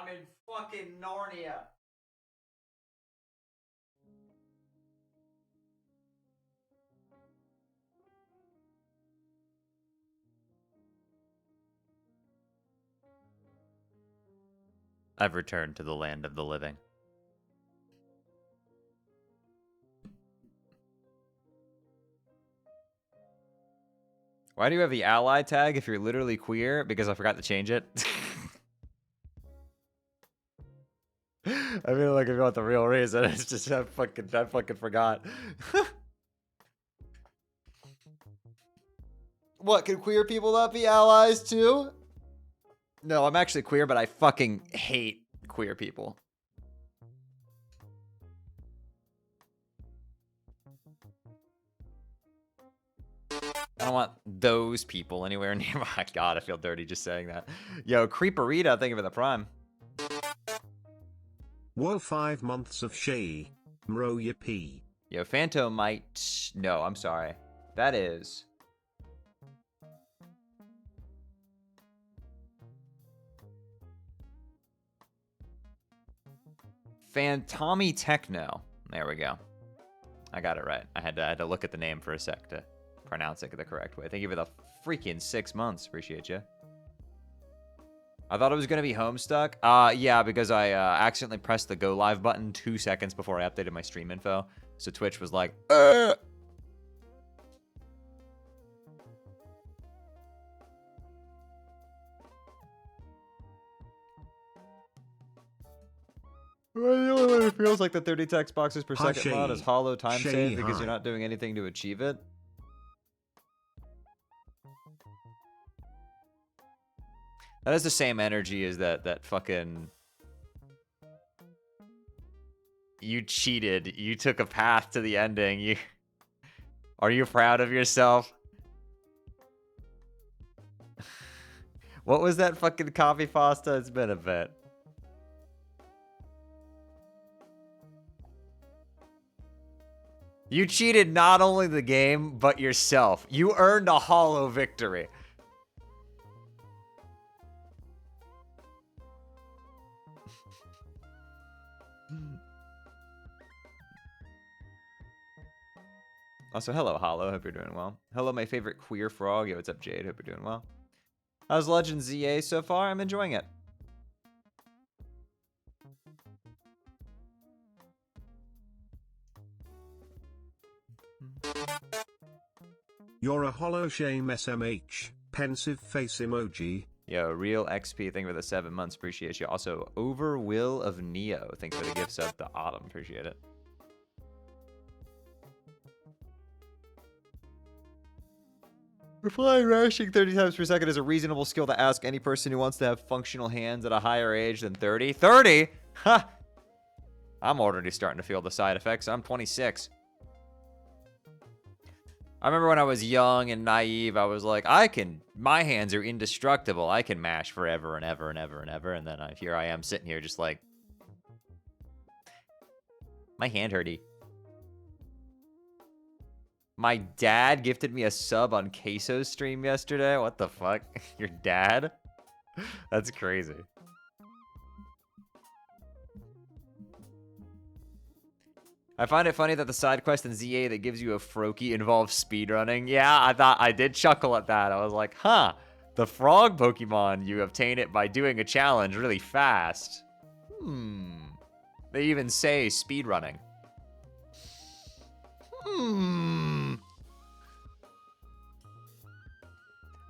I'm in fucking Narnia. I've returned to the land of the living. Why do you have the ally tag if you're literally queer? Because I forgot to change it. I feel like if you want the real reason, it's just I fucking forgot. What, can queer people not be allies too? No, I'm actually queer, but I fucking hate queer people. I don't want those people anywhere near my God, I feel dirty just saying that. Yo, Creeperita, thank you for the prime. Whoa, 5 months of Shay. Mro yippee. Yo, Phantomite. No, I'm sorry. That is. Phantomy Techno. There we go. I got it right. I had to look at the name for a sec to pronounce it the correct way. Thank you for the freaking 6 months. Appreciate you. I thought it was going to be Homestuck. Yeah, because I accidentally pressed the go live button 2 seconds before I updated my stream info. So Twitch was like, Well, the only way it feels like the 30 text boxes per second mod is hollow time save because you're not doing anything to achieve it. That is the same energy as that fucking... You cheated. You took a path to the ending. Are you proud of yourself? What was that fucking coffee pasta? It's been a bit. You cheated not only the game, but yourself. You earned a hollow victory. Also, hello, Hollow. Hope you're doing well. Hello, my favorite queer frog. Yo, what's up, Jade? Hope you're doing well. How's Legend ZA so far? I'm enjoying it. You're a hollow shame SMH. Pensive face emoji. Yo, real XP. Thank you for the 7 months. Appreciate you. Also, Over Will of Neo. Thank you for the gift sub to Autumn. Appreciate it. Replying rashing 30 times per second is a reasonable skill to ask any person who wants to have functional hands at a higher age than 30. 30? Ha! I'm already starting to feel the side effects. I'm 26. I remember when I was young and naive, I was like, my hands are indestructible. I can mash forever and ever and ever and ever. And then here I am sitting here just like, my hand hurty. My dad gifted me a sub on Queso's stream yesterday. What the fuck? Your dad? That's crazy. I find it funny that the side quest in ZA that gives you a Froakie involves speedrunning. Yeah, I did chuckle at that. I was like, huh, the frog Pokemon, you obtain it by doing a challenge really fast. They even say speedrunning.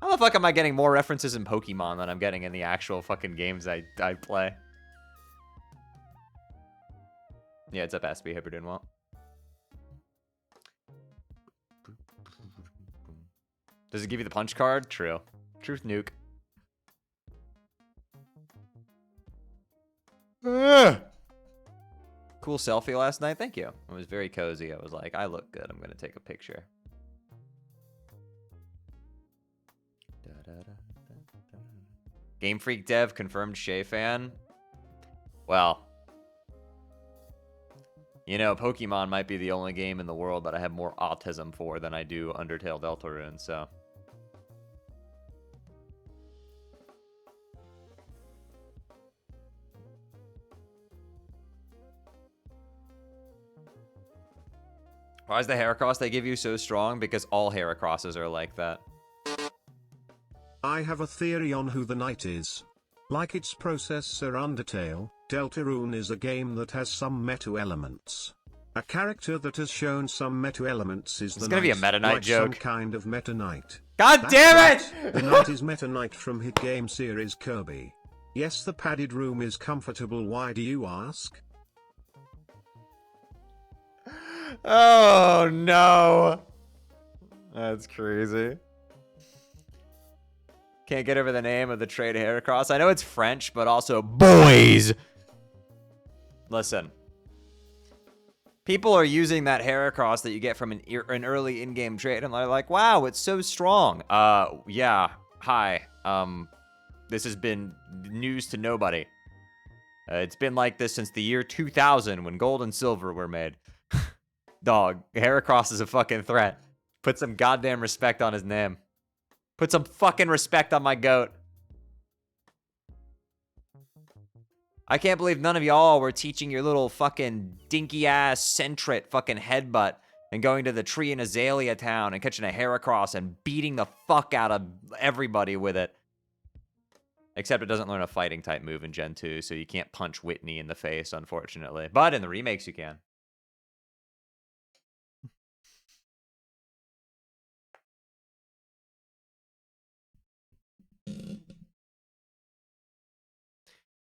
How the fuck am I getting more references in Pokemon than I'm getting in the actual fucking games I play? Yeah, it's up, Aspie. Hope you're doing well. Does it give you the punch card? True. Truth nuke. Cool selfie last night. Thank you. It was very cozy. I was like, I look good. I'm going to take a picture. Game Freak Dev confirmed Shay fan. Well, you know, Pokemon might be the only game in the world that I have more autism for than I do Undertale Deltarune, so. Why is the Heracross they give you so strong? Because all Heracrosses are like that. I have a theory on who the knight is. Like its processor Undertale, Deltarune is a game that has some meta elements. A character that has shown some meta elements is the It's gonna be a Meta Knight like joke. some kind of meta knight. God That's damn right, it! the knight is meta knight from hit game series Kirby. Yes, the padded room is comfortable. Why do you ask? Oh no. That's crazy. Can't get over the name of the trade Heracross. I know it's French, but also boys. Listen. People are using that Heracross that you get from an early in-game trade, and they're like, wow, it's so strong. Yeah, hi. This has been news to nobody. It's been like this since the year 2000 when gold and silver were made. Dog, Heracross is a fucking threat. Put some goddamn respect on his name. Put some fucking respect on my goat. I can't believe none of y'all were teaching your little fucking dinky-ass centret fucking headbutt and going to the tree in Azalea Town and catching a Heracross and beating the fuck out of everybody with it. Except it doesn't learn a fighting type move in Gen 2, so you can't punch Whitney in the face, unfortunately. But in the remakes, you can.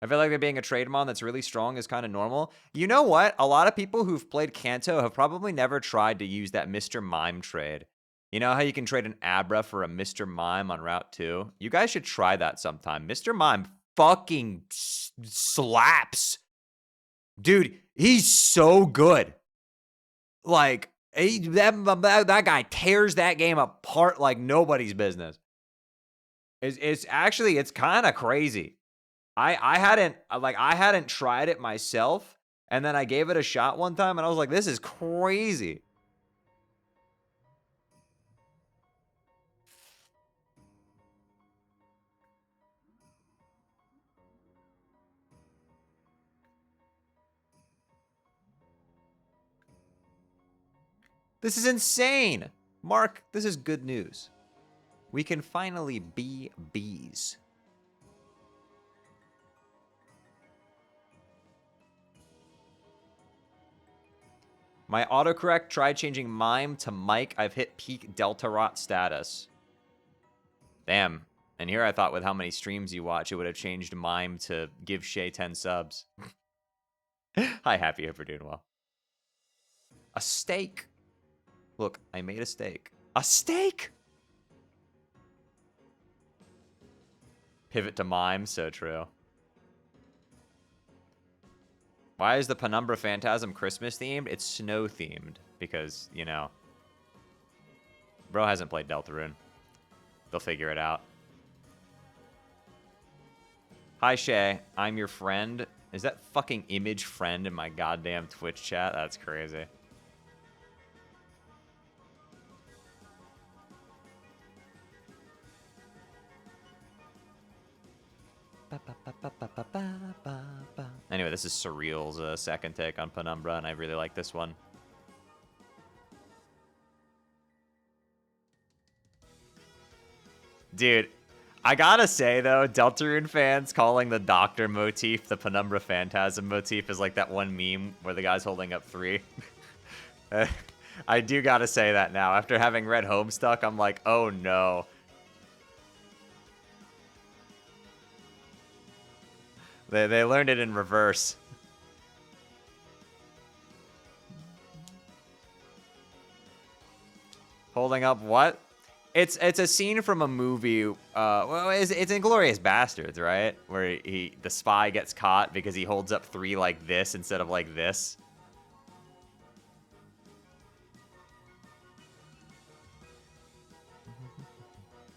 I feel like there being a Trademon that's really strong is kind of normal. You know what? A lot of people who've played Kanto have probably never tried to use that Mr. Mime trade. You know how you can trade an Abra for a Mr. Mime on Route 2? You guys should try that sometime. Mr. Mime fucking slaps. Dude, he's so good. Like, that guy tears that game apart like nobody's business. It's actually, it's kind of crazy. I hadn't tried it myself, and then I gave it a shot one time, and I was like, this is crazy. This is insane. Mark, this is good news. We can finally be bees. My autocorrect tried changing Mime to Mike. I've hit peak Deltarune status. Damn. And here I thought with how many streams you watch, it would have changed Mime to give Shay 10 subs. Hi, Happy. Hope you're doing well. A steak. Look, I made a steak. A steak? Pivot to Mime. So true. Why is the Penumbra Phantasm Christmas themed? It's snow themed because, you know, bro hasn't played Deltarune. They'll figure it out. Hi, Shay. I'm your friend. Is that fucking image friend in my goddamn Twitch chat? That's crazy. Anyway, this is Surreal's second take on Penumbra, and I really like this one. Dude, I gotta say, though, Deltarune fans calling the Doctor motif the Penumbra Phantasm motif is like that one meme where the guy's holding up 3. I do gotta say that now. After having read Homestuck, I'm like, oh no. They learned it in reverse. Holding up what? It's a scene from a movie. Well, it's Inglourious Bastards, right? Where the spy gets caught because he holds up 3 like this instead of like this.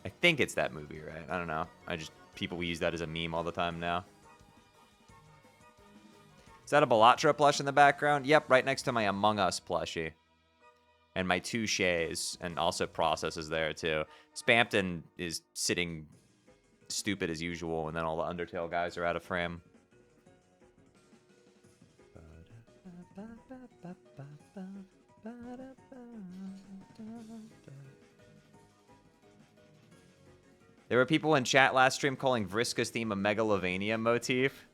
I think it's that movie, right? I don't know. People use that as a meme all the time now. Is that a Balatro plush in the background? Yep, right next to my Among Us plushie. And my 2 Shays, and also Process is there too. Spampton is sitting stupid as usual, and then all the Undertale guys are out of frame. There were people in chat last stream calling Vriska's theme a Megalovania motif.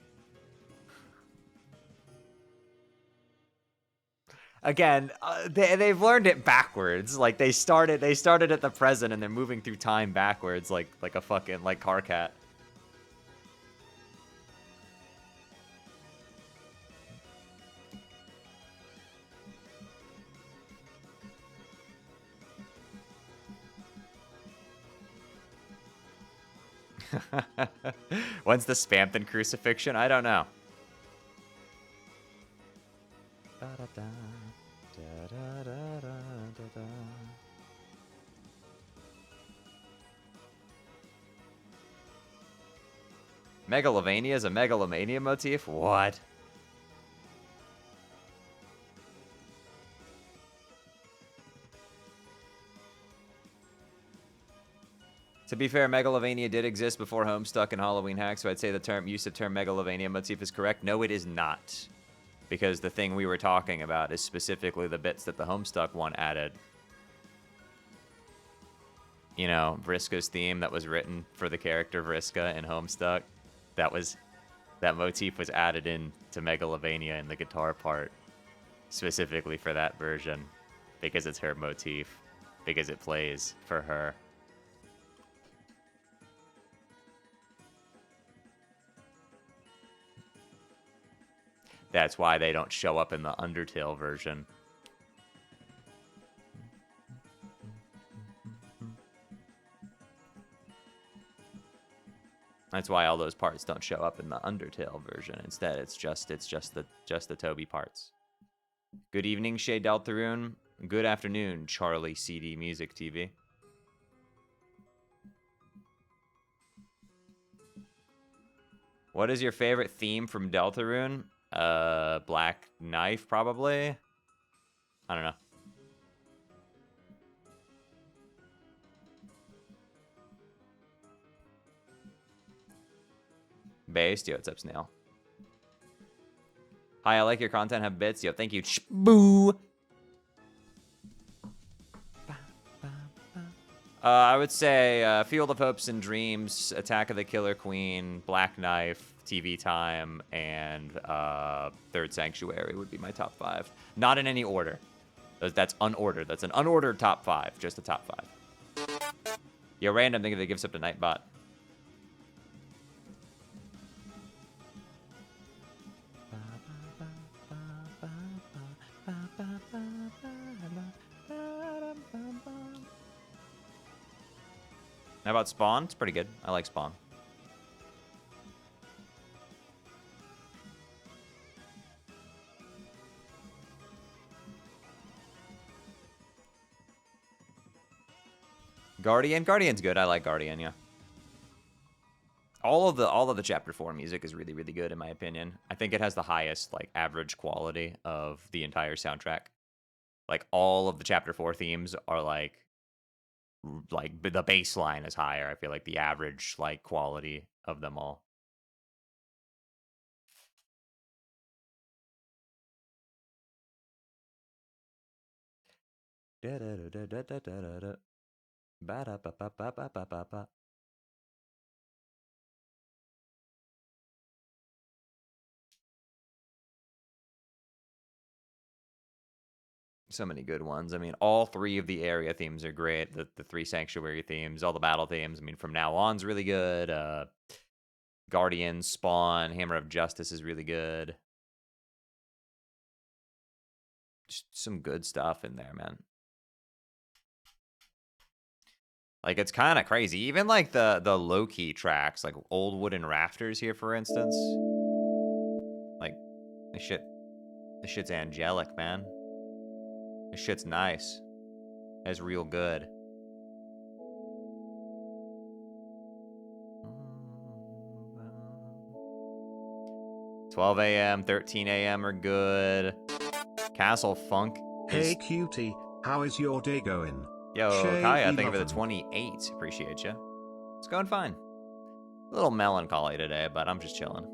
Again, they've learned it backwards. Like they started at the present and they're moving through time backwards, like a fucking like Carcat. When's the Spampton crucifixion? I don't know. Megalovania is a Megalomania motif? What? To be fair, Megalovania did exist before Homestuck and Halloween Hack, so I'd say the use of term Megalovania motif is correct. No, it is not. Because the thing we were talking about is specifically the bits that the Homestuck one added. You know, Vriska's theme that was written for the character Vriska in Homestuck. That motif was added in to Megalovania in the guitar part. Specifically for that version. Because it's her motif. Because it plays for her. That's why they don't show up in the Undertale version. That's why all those parts don't show up in the Undertale version. Instead, it's just the Toby parts. Good evening, Shay Deltarune. Good afternoon, Charlie CD Music TV. What is your favorite theme from Deltarune? Black Knife, probably? I don't know. Based, yo, what's up, Snail? Hi, I like your content, have bits. Yo, thank you. Boo! I would say Field of Hopes and Dreams, Attack of the Killer Queen, Black Knife, TV Time, and Third Sanctuary would be my top 5. Not in any order. That's unordered. That's an unordered top 5. Just a top 5. Yo, random thing that gives up to Nightbot. How about Spawn? It's pretty good. I like Spawn. Guardian's good. I like Guardian, yeah. All of the chapter 4 music is really, really good in my opinion. I think it has the highest like average quality of the entire soundtrack. Like all of the chapter 4 themes are like the baseline is higher. I feel like the average like quality of them all. So many good ones. I mean, all 3 of the area themes are great. The 3 sanctuary themes, all the battle themes. I mean, from now on's really good. Guardian, Spawn, Hammer of Justice is really good. Just some good stuff in there, man. Like, it's kind of crazy. Even, like, the low-key tracks, like Old Wooden Rafters here, for instance. Like, this shit's angelic, man. This shit's nice. It's real good. $12 a.m., 13 a.m. are good. Castle Funk. Hey cutie, how is your day going? Yo, Shay Kaya, thank you for the 11. 28. Appreciate you. It's going fine. A little melancholy today, but I'm just chilling.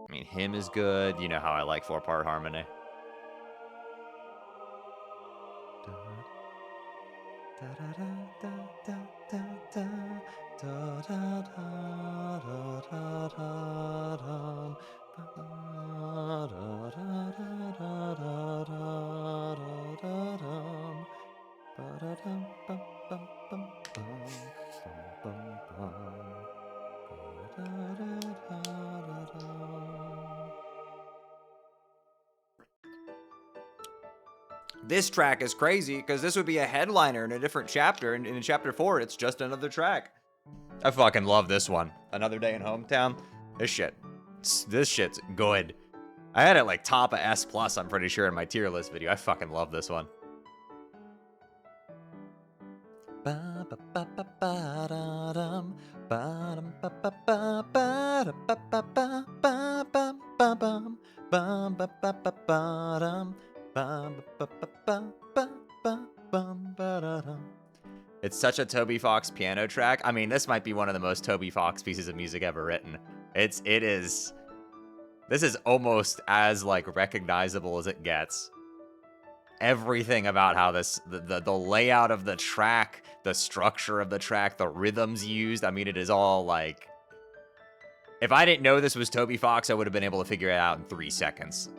I mean, him is good. You know how I like 4-part harmony. This track is crazy because this would be a headliner in a different chapter, and in chapter 4, it's just another track. I fucking love this one. Another Day in Hometown. This shit's good. I had it like top of S+, I'm pretty sure, in my tier list video. I fucking love this one. It's such a Toby Fox piano track. I mean, this might be one of the most Toby Fox pieces of music ever written. This is almost as like recognizable as it gets. Everything about how the layout of the track, the structure of the track, the rhythms used, I mean, it is all like, if I didn't know this was Toby Fox, I would have been able to figure it out in 3 seconds.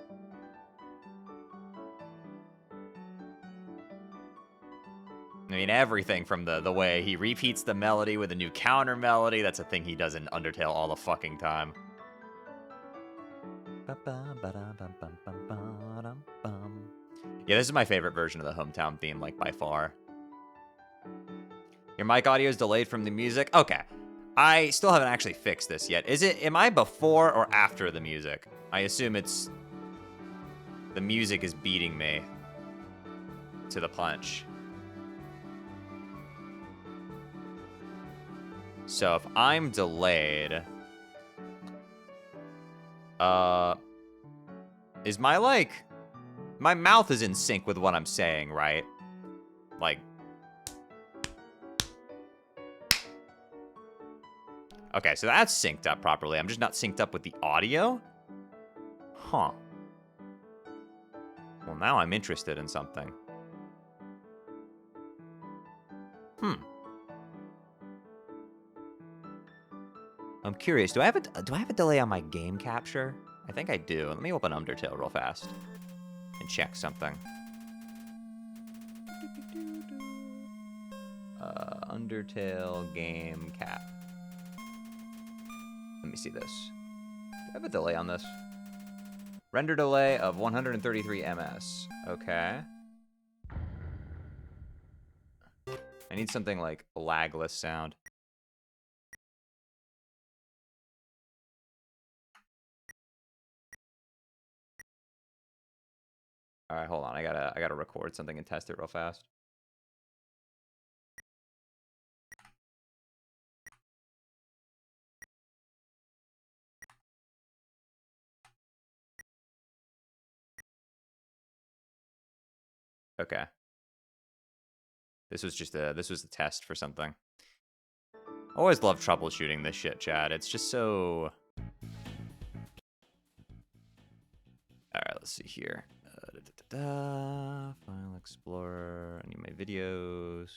I mean, everything from the way he repeats the melody with a new counter melody. That's a thing he does in Undertale all the fucking time. Yeah, this is my favorite version of the Hometown theme, like, by far. Your mic audio is delayed from the music? Okay. I still haven't actually fixed this yet. Am I before or after the music? I assume it's... the music is beating me to the punch. So if I'm delayed... is my, like... my mouth is in sync with what I'm saying, right? Like... okay, so that's synced up properly. I'm just not synced up with the audio? Huh. Well, now I'm interested in something. I'm curious. Do I have a delay on my game capture? I think I do. Let me open Undertale real fast and check something. Undertale game cap. Let me see this. Do I have a delay on this? Render delay of 133 ms. Okay. I need something like lagless sound. All right, hold on. I gotta record something and test it real fast. Okay. This was a test for something. Always love troubleshooting this shit, Chad. It's just so... Alright, let's see here. File Explorer. I need my videos.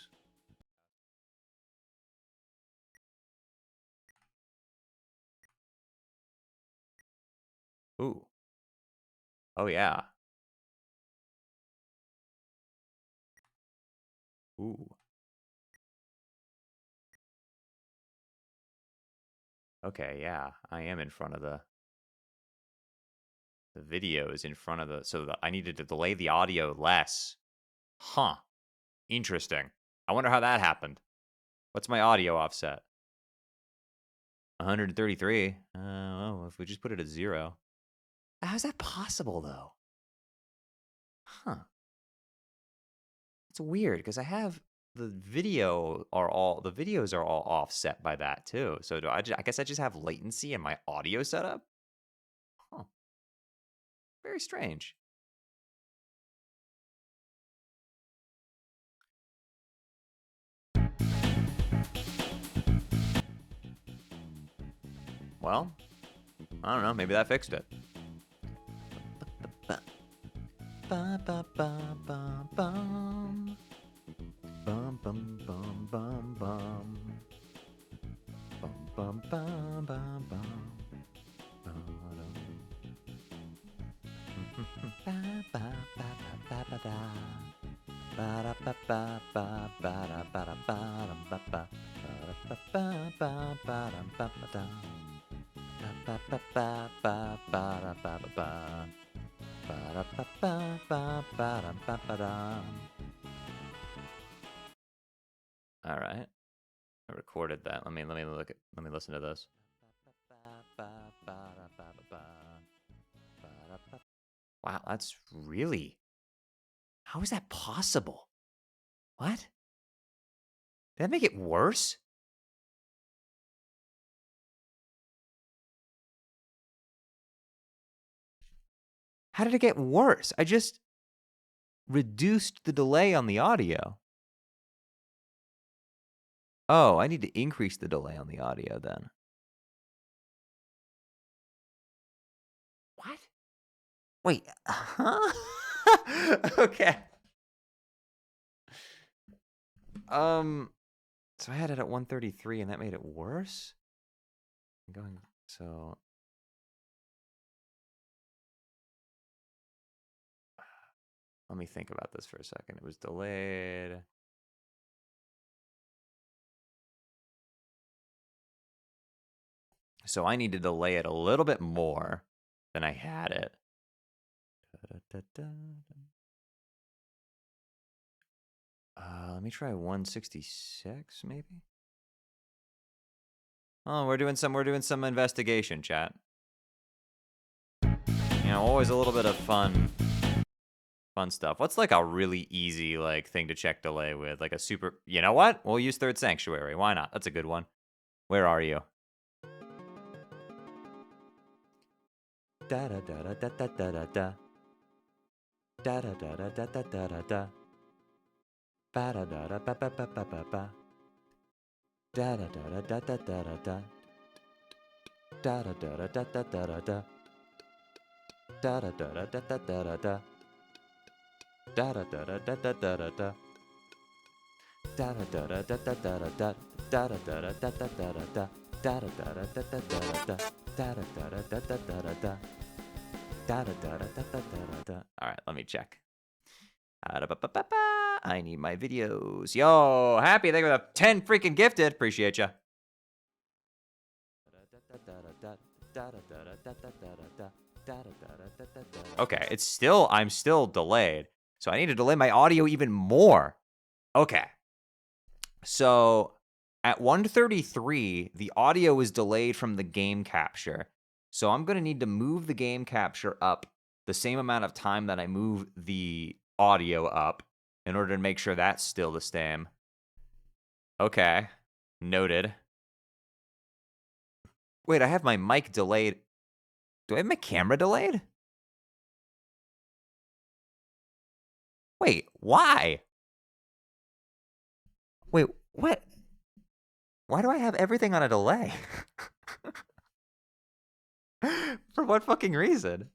Ooh. Oh, yeah. Ooh. Okay, yeah. I am in front of the video is in front of the... so I needed to delay the audio less. Huh. Interesting. I wonder how that happened. What's my audio offset? 133. Oh, if we just put it at 0. How's that possible, though? Huh. It's weird, because I have... the videos are all offset by that, too. So I guess I just have latency in my audio setup? Huh. Very strange. Well, I don't know. Maybe that fixed it. Bum bum bum bum bum. Bum bum bum bum bum. All right, I recorded that. Let me listen to this. Wow, that's really... How is that possible? What? Did that make it worse? How did it get worse? I just reduced the delay on the audio. Oh, I need to increase the delay on the audio then. What? Wait, huh? Okay. So I had it at 133 and that made it worse? I'm going, so... Let me think about this for a second. It was delayed. So I need to delay it a little bit more than I had it. Let me try 166 maybe. Oh, we're doing some investigation, chat. You know, always a little bit of fun stuff. What's like a really easy like thing to check delay with? Like a super... You know what? We'll use Third Sanctuary. Why not? That's a good one. Where are you? Da da da da da da da da da. Da da da da da da da da da. Ba da da da ba ba ba ba ba ba. Da da da da da da da da da. Da da da da da da da da da. Da da da da da da da da da. Da da da da da da da da da. Da da da da da da da da da. Da da da da da da da da da. Da da da da da da da da da. Da da da da da da da da da. Da da da da da da da da. All right, let me check. I need my videos. Yo, Happy, thank you for the 10 freaking gifted. Appreciate ya. Okay, I'm still delayed. So I need to delay my audio even more. Okay. So at 133, the audio is delayed from the game capture. So I'm going to need to move the game capture up the same amount of time that I move the audio up in order to make sure that's still the same. Okay. Noted. Wait, I have my mic delayed. Do I have my camera delayed? Wait, why? Wait, what? Why do I have everything on a delay? For what fucking reason?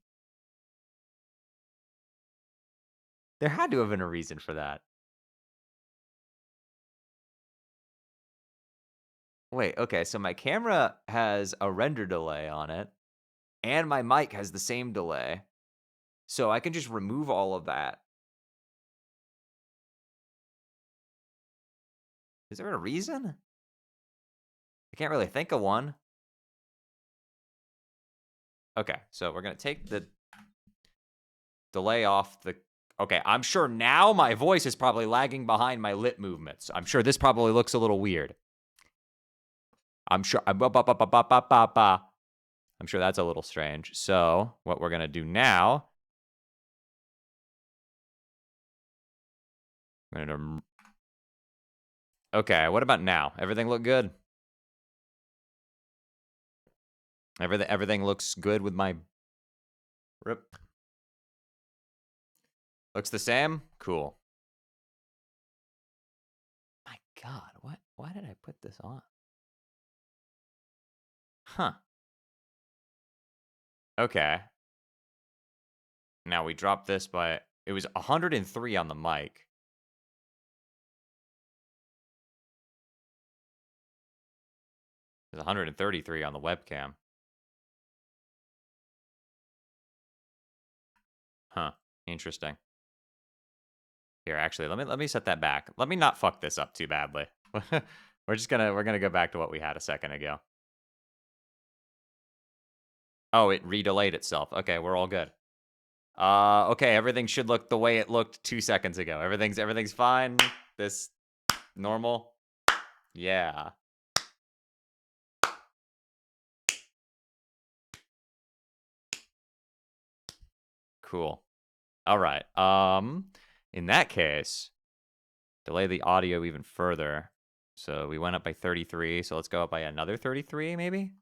There had to have been a reason for that. Wait, okay, so my camera has a render delay on it, and my mic has the same delay. So I can just remove all of that. Is there a reason? I can't really think of one. Okay, so we're going to take the delay off the... Okay, I'm sure now my voice is probably lagging behind my lip movements. I'm sure this probably looks a little weird. I'm sure... I'm sure that's a little strange. So what we're going to do now... Okay, what about now? Everything look good? Everything looks good with my... Rip. Looks the same? Cool. My God, why did I put this on? Huh. Okay. Now we dropped this by... It was 103 on the mic. There's 133 on the webcam. Huh. Interesting. Here, actually, let me set that back. Let me not fuck this up too badly. we're gonna go back to what we had a second ago. Oh, it redelayed itself. Okay, we're all good. Okay, everything should look the way it looked 2 seconds ago. Everything's fine. This normal. Yeah. Cool. All right. In that case, delay the audio even further. So we went up by 33. So let's go up by another 33, maybe.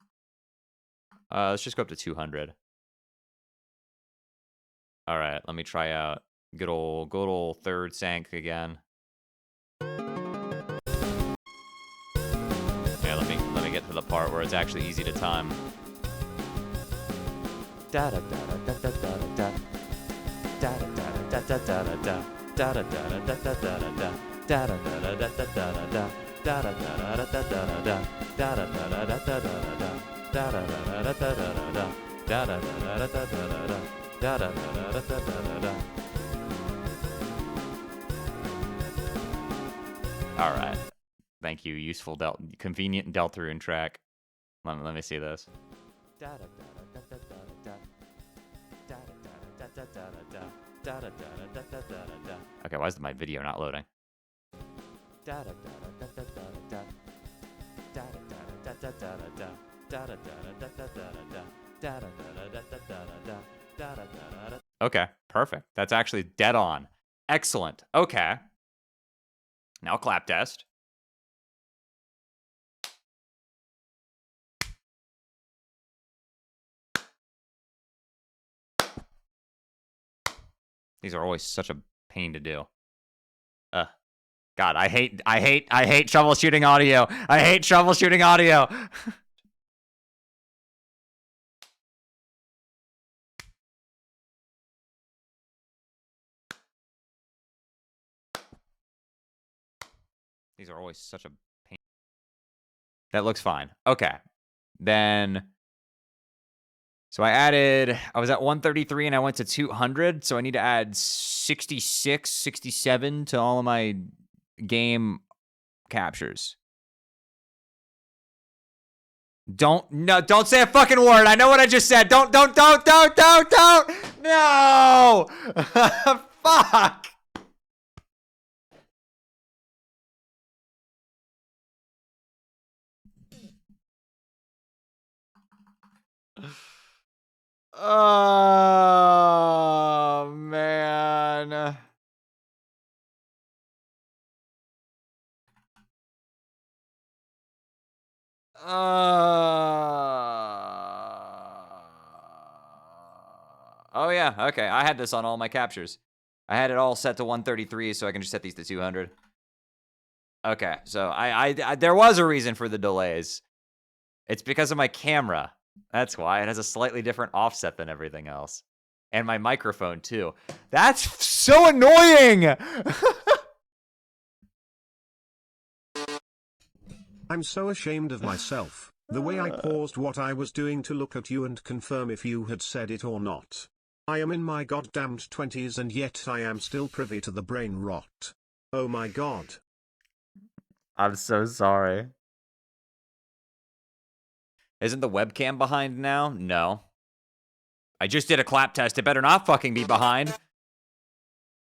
Let's just go up to 200. All right. Let me try out good old third sync again. Yeah. Let me get to the part where it's actually easy to time. Da da da da da da da. Da da da da da da da. Da da da da da da da. Da da da da da da da. Da da da da da da da. Da da da da da da da. Da da da da da da. Da da da da da da. Da da da da da da. All right. Thank you, useful convenient Deltarune track. Let me see this. Da da da da da da. Okay, why is my video not loading? Okay, perfect. That's actually dead on. Excellent. Okay. Now clap test. These are always such a pain to do. God, I hate troubleshooting audio. I hate troubleshooting audio. These are always such a pain. That looks fine. Okay. Then so I was at 133 and I went to 200, so I need to add 66, 67 to all of my game captures. Don't say a fucking word. I know what I just said. Don't. No! Fuck! Oh, man. Oh, yeah. Okay. I had this on all my captures. I had it all set to 133, so I can just set these to 200. Okay. So there was a reason for the delays. It's because of my camera. That's why. It has a slightly different offset than everything else. And my microphone, too. That's so annoying! I'm so ashamed of myself, the way I paused what I was doing to look at you and confirm if you had said it or not. I am in my goddamned 20s and yet I am still privy to the brain rot. Oh my god. I'm so sorry. Isn't the webcam behind now? No. I just did a clap test. It better not fucking be behind.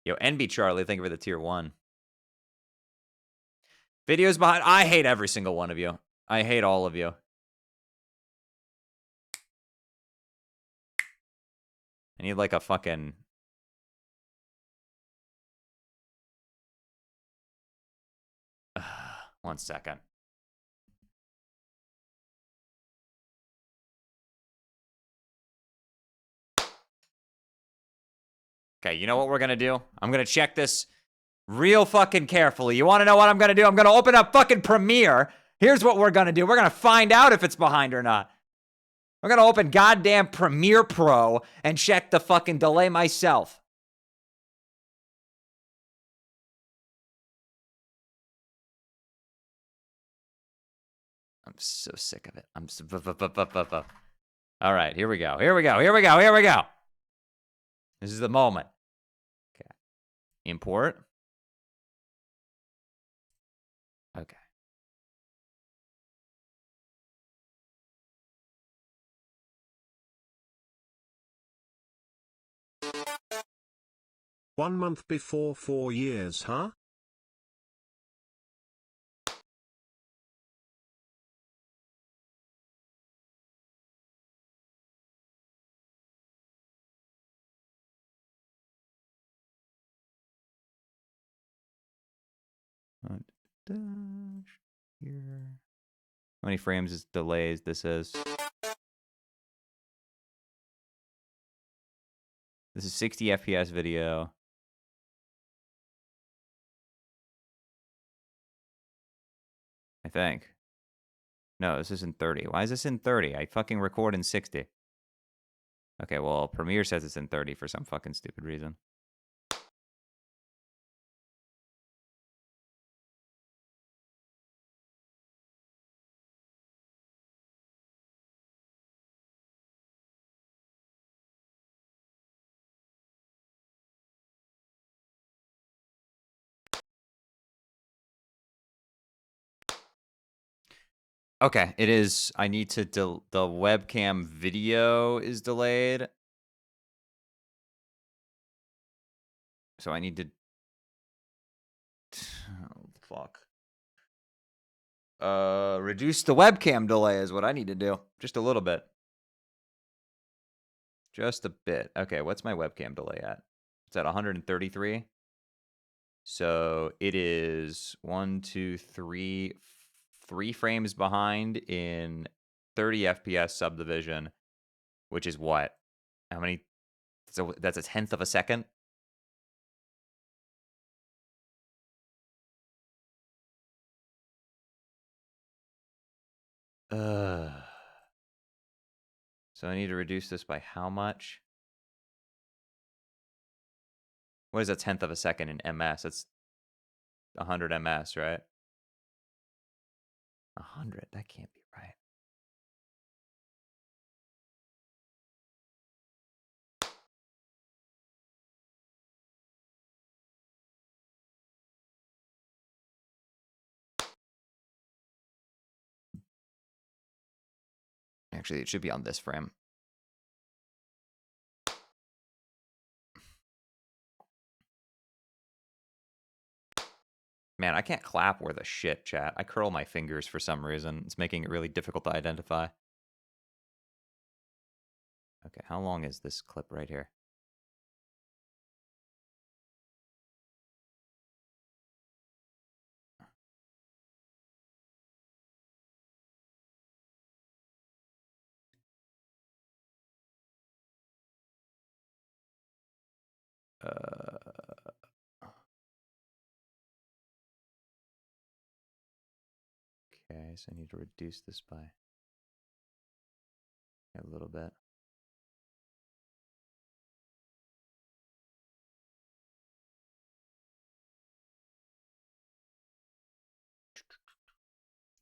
Yo, NB Charlie, thank you for the tier 1. Videos behind. I hate every single one of you. I hate all of you. I need like a fucking... One second. Okay, you know what we're gonna do? I'm gonna check this real fucking carefully. You wanna know what I'm gonna do? I'm gonna open up fucking Premiere. Here's what we're gonna do. We're gonna find out if it's behind or not. We're gonna open goddamn Premiere Pro and check the fucking delay myself. so sick of it. I'm so... All right, here we go. Here we go. Here we go. Here we go. This is the moment. Okay. Import. Okay. One month before 4 years, huh? Dash here. How many frames is delays this is? This is 60 FPS video. I think. No, this isn't 30. Why is this in 30? I fucking record in 60. Okay, well, Premiere says it's in 30 for some fucking stupid reason. Okay, it is. I need to the webcam video is delayed. So I need to oh, fuck. Reduce the webcam delay is what I need to do. Just a little bit. Just a bit. Okay, what's my webcam delay at? It's at 133. So it is 1, 2, 3, 3 frames behind in 30 FPS subdivision, which is what? How many? So that's a 1/10 of a second. So I need to reduce this by how much? What is a 1/10 of a second in MS? It's 100 MS, right? 100. That can't be right. Actually, it should be on this frame. Man, I can't clap worth a shit, chat. I curl my fingers for some reason. It's making it really difficult to identify. Okay, how long is this clip right here? Okay, so I need to reduce this by a little bit.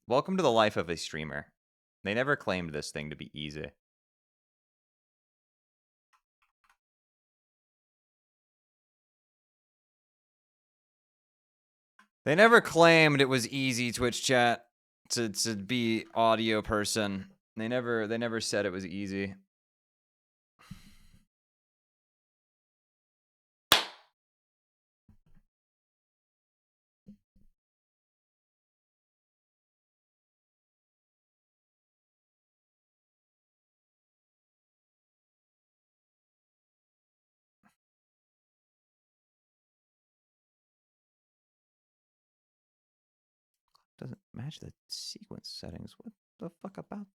Welcome to the life of a streamer. They never claimed this thing to be easy. They never claimed it was easy, Twitch chat, to be audio person. They never said it was easy. Doesn't match the sequence settings. What the fuck about?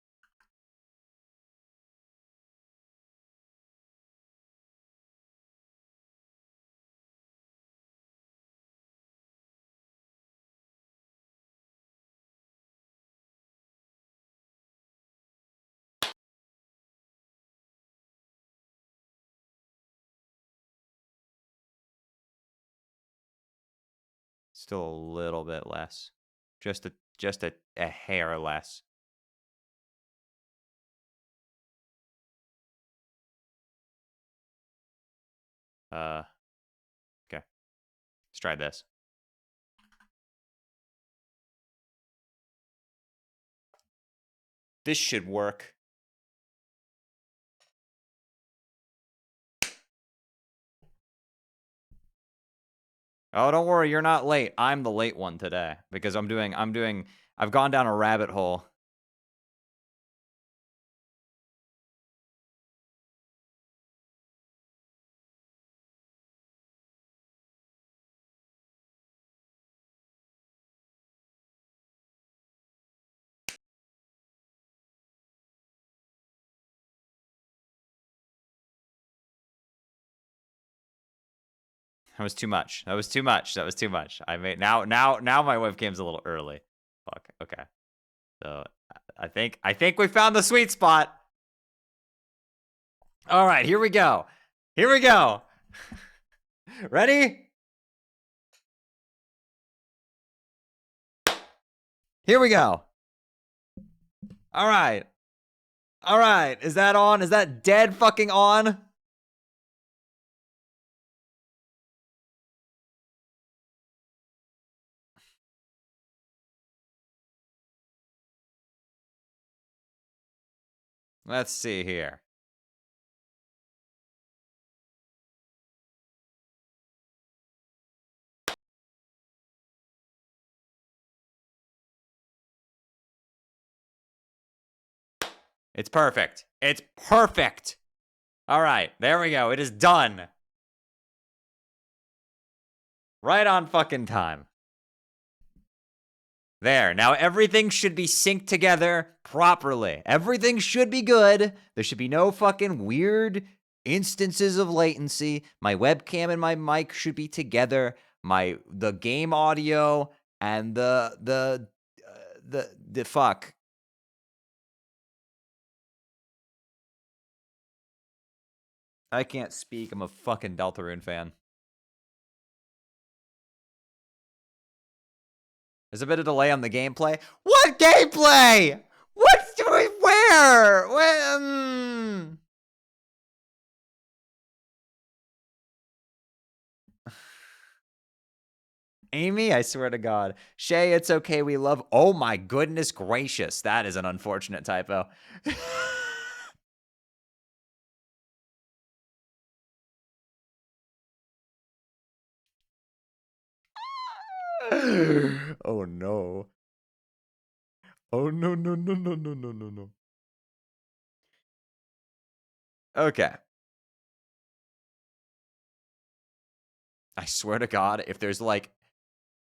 Still a little bit less. Just a hair less. Okay. Let's try this. This should work. Oh, don't worry, you're not late. I'm the late one today because I've gone down a rabbit hole. That was too much. That was too much. That was too much. I made now my webcam's a little early. Fuck. Okay. So I think we found the sweet spot. All right, here we go. Here we go. Ready? Here we go. All right. All right. Is that on? Is that dead fucking on? Let's see here. It's perfect. It's perfect. All right, there we go. It is done. Right on fucking time. There. Now everything should be synced together properly. Everything should be good. There should be no fucking weird instances of latency. My webcam and my mic should be together. The game audio and the fuck. I can't speak. I'm a fucking Deltarune fan. There's a bit of delay on the gameplay. What gameplay? What's doing where? When? Amy, I swear to God. Shay, it's okay. We love. Oh my goodness gracious. That is an unfortunate typo. Oh no. Oh no, no, no, no, no, no, no, no. Okay. I swear to God, if there's like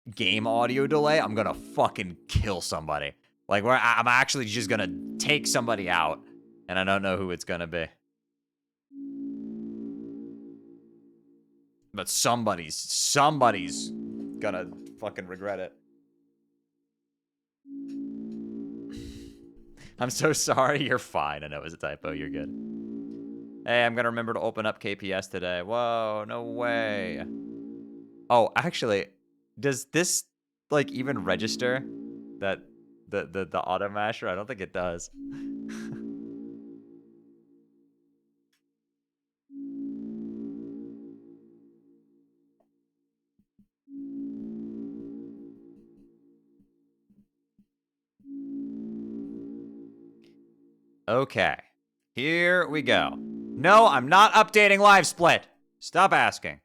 game audio delay, I'm gonna fucking kill somebody. Like, where I'm actually just gonna take somebody out, and I don't know who it's gonna be. But somebody's gonna fucking regret it. I'm so sorry. You're fine. I know it was a typo. You're good. Hey, I'm gonna remember to open up KPS today. Whoa, no way. Oh, actually, does this like even register that the auto masher? I don't think it does. Okay, here we go. No, I'm not updating live split. Stop asking.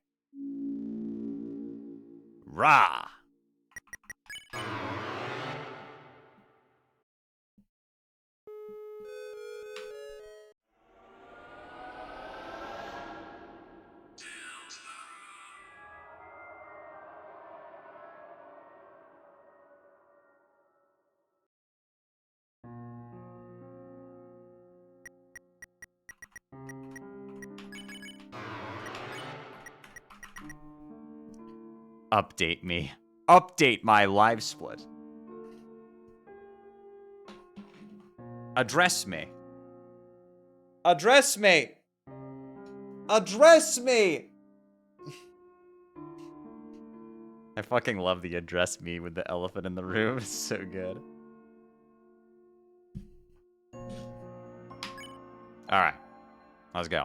Rah. Update me. Update my live split. Address me. Address me. Address me. I fucking love the address me with the elephant in the room. It's so good. All right. Let's go.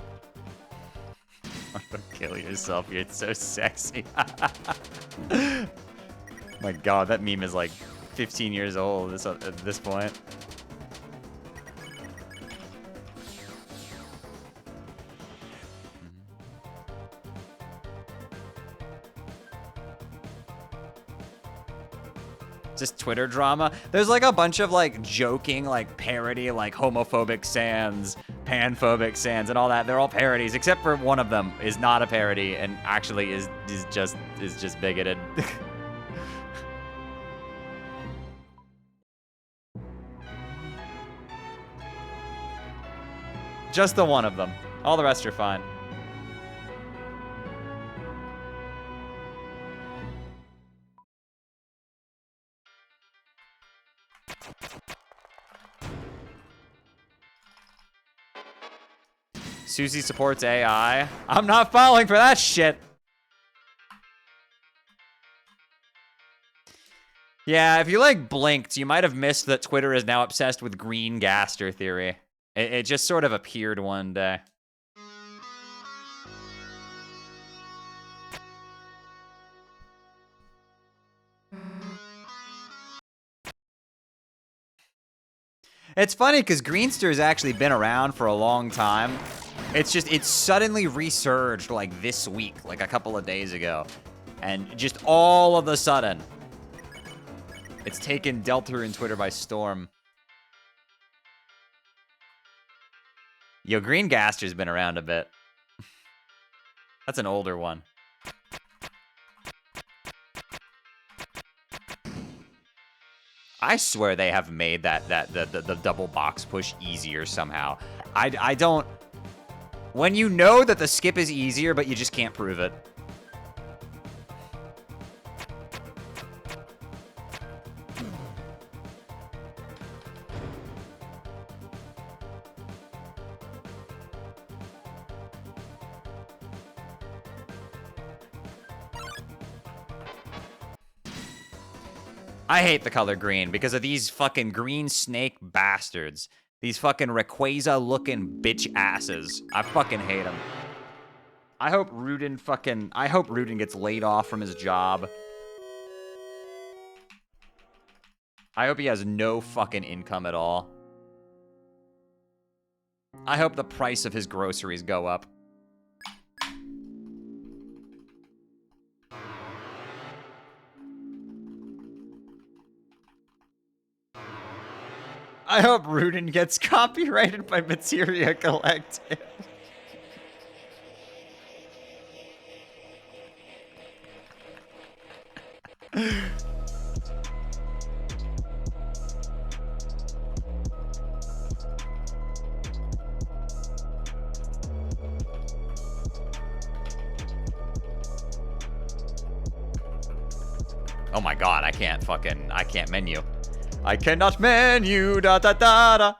Don't kill yourself. You're so sexy. My God, that meme is like 15 years old at this point. Just Twitter drama. There's like a bunch of like joking, like parody, like homophobic sans, panphobic sans, and all that. They're all parodies, except for one of them is not a parody and actually is just bigoted. Just the one of them. All the rest are fine. Susie supports AI. I'm not falling for that shit. Yeah, if you like blinked, you might have missed that Twitter is now obsessed with green gaster theory. It just sort of appeared one day. It's funny because Greenster's actually been around for a long time. It's suddenly resurged like this week, like a couple of days ago. And just all of a sudden, it's taken Deltarune Twitter by storm. Yo, Green Gaster's been around a bit. That's an older one. I swear they have made the double box push easier somehow. I don't... When you know that the skip is easier, but you just can't prove it. I hate the color green because of these fucking green snake bastards. These fucking Rayquaza-looking bitch asses. I fucking hate them. I hope Rudin gets laid off from his job. I hope he has no fucking income at all. I hope the price of his groceries go up. I hope Rudin gets copyrighted by Materia Collective. Oh my God, I can't menu. I cannot menu, da da da da.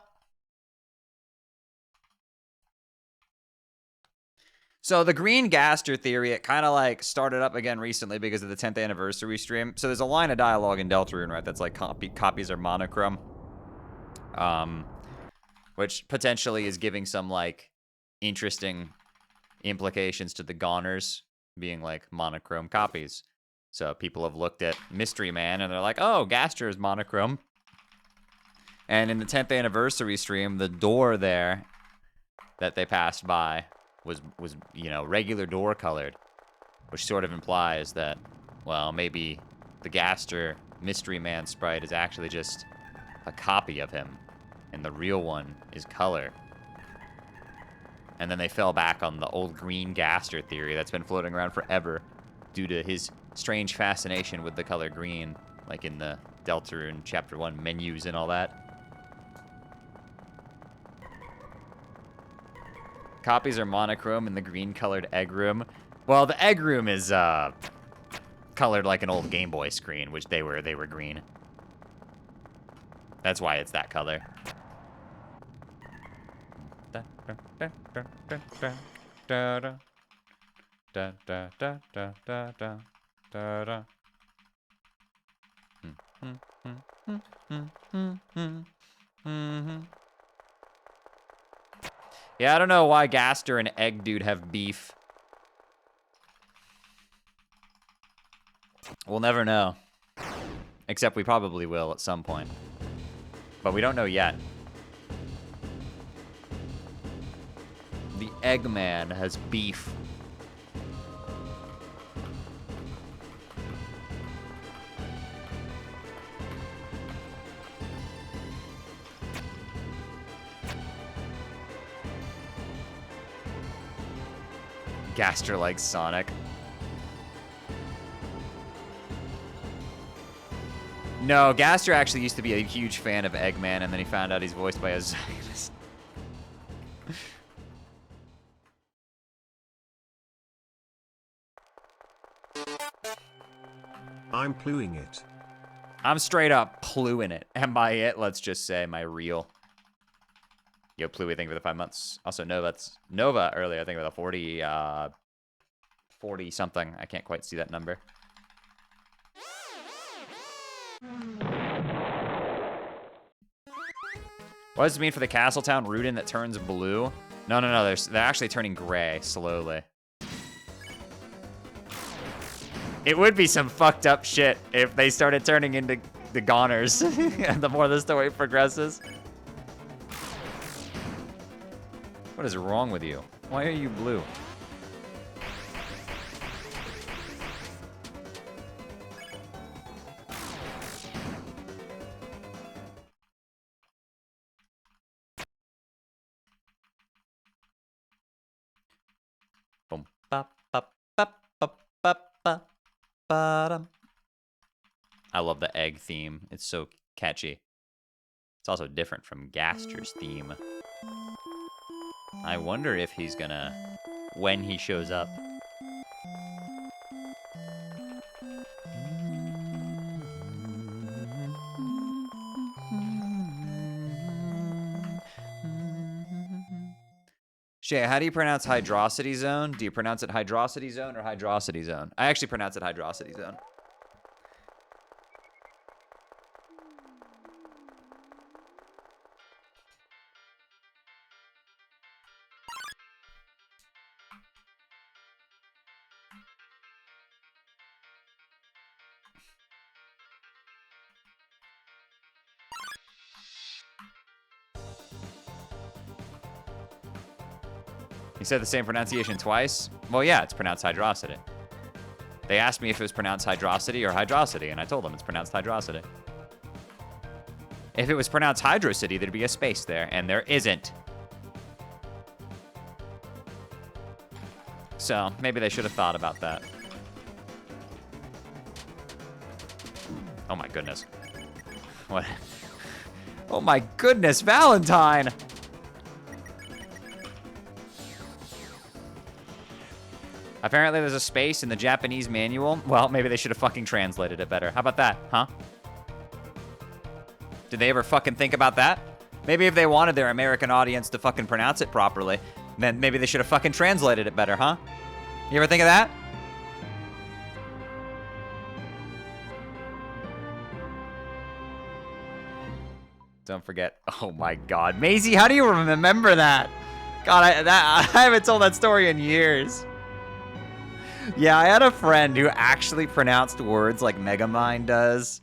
So the green gaster theory, it kind of like started up again recently because of the 10th anniversary stream. So there's a line of dialogue in Deltarune, right? That's like copies are monochrome. Which potentially is giving some like interesting implications to the goners being like monochrome copies. So people have looked at Mystery Man and they're like, oh, Gaster is monochrome. And in the 10th anniversary stream, the door there that they passed by was you know, regular door colored, which sort of implies that, well, maybe the Gaster Mystery Man sprite is actually just a copy of him, and the real one is color. And then they fell back on the old green Gaster theory that's been floating around forever due to his strange fascination with the color green, like in the Deltarune Chapter 1 menus and all that. Copies are monochrome in the green-colored egg room. Well, the egg room is colored like an old Game Boy screen, which they were green. That's why it's that color. Yeah, I don't know why Gaster and Egg Dude have beef. We'll never know. Except we probably will at some point. But we don't know yet. The Eggman has beef. Gaster likes Sonic. No, Gaster actually used to be a huge fan of Eggman, and then he found out he's voiced by a Zionist. I'm pluing it. I'm straight up pluing it. And by it, let's just say my real. Yo, Pluey, thank you for the 5 months. Also, Nova earlier, I think with a 40 something. I can't quite see that number. What does it mean for the Castletown Rudin that turns blue? No, they're actually turning gray slowly. It would be some fucked up shit if they started turning into the goners the more the story progresses. What is wrong with you? Why are you blue? Boom, ba, ba, ba, ba, ba, ba, ba-dum. I love the egg theme. It's so catchy. It's also different from Gaster's theme. I wonder if he's gonna, when he shows up. Shay, how do you pronounce Hydrocity Zone? Do you pronounce it Hydrocity Zone or Hydrocity Zone? I actually pronounce it Hydrocity Zone. You said the same pronunciation twice? Well, yeah, it's pronounced Hydrocity. They asked me if it was pronounced Hydrocity or Hydrocity, and I told them it's pronounced Hydrocity. If it was pronounced Hydrocity, there'd be a space there, and there isn't. So, maybe they should have thought about that. Oh my goodness. What? Oh my goodness, Valentine! Apparently there's a space in the Japanese manual. Well, maybe they should have fucking translated it better. How about that, huh? Did they ever fucking think about that? Maybe if they wanted their American audience to fucking pronounce it properly, then maybe they should have fucking translated it better, huh? You ever think of that? Don't forget. Oh my God. Maisie, how do you remember that? God, I haven't told that story in years. Yeah, I had a friend who actually pronounced words like Megamind does.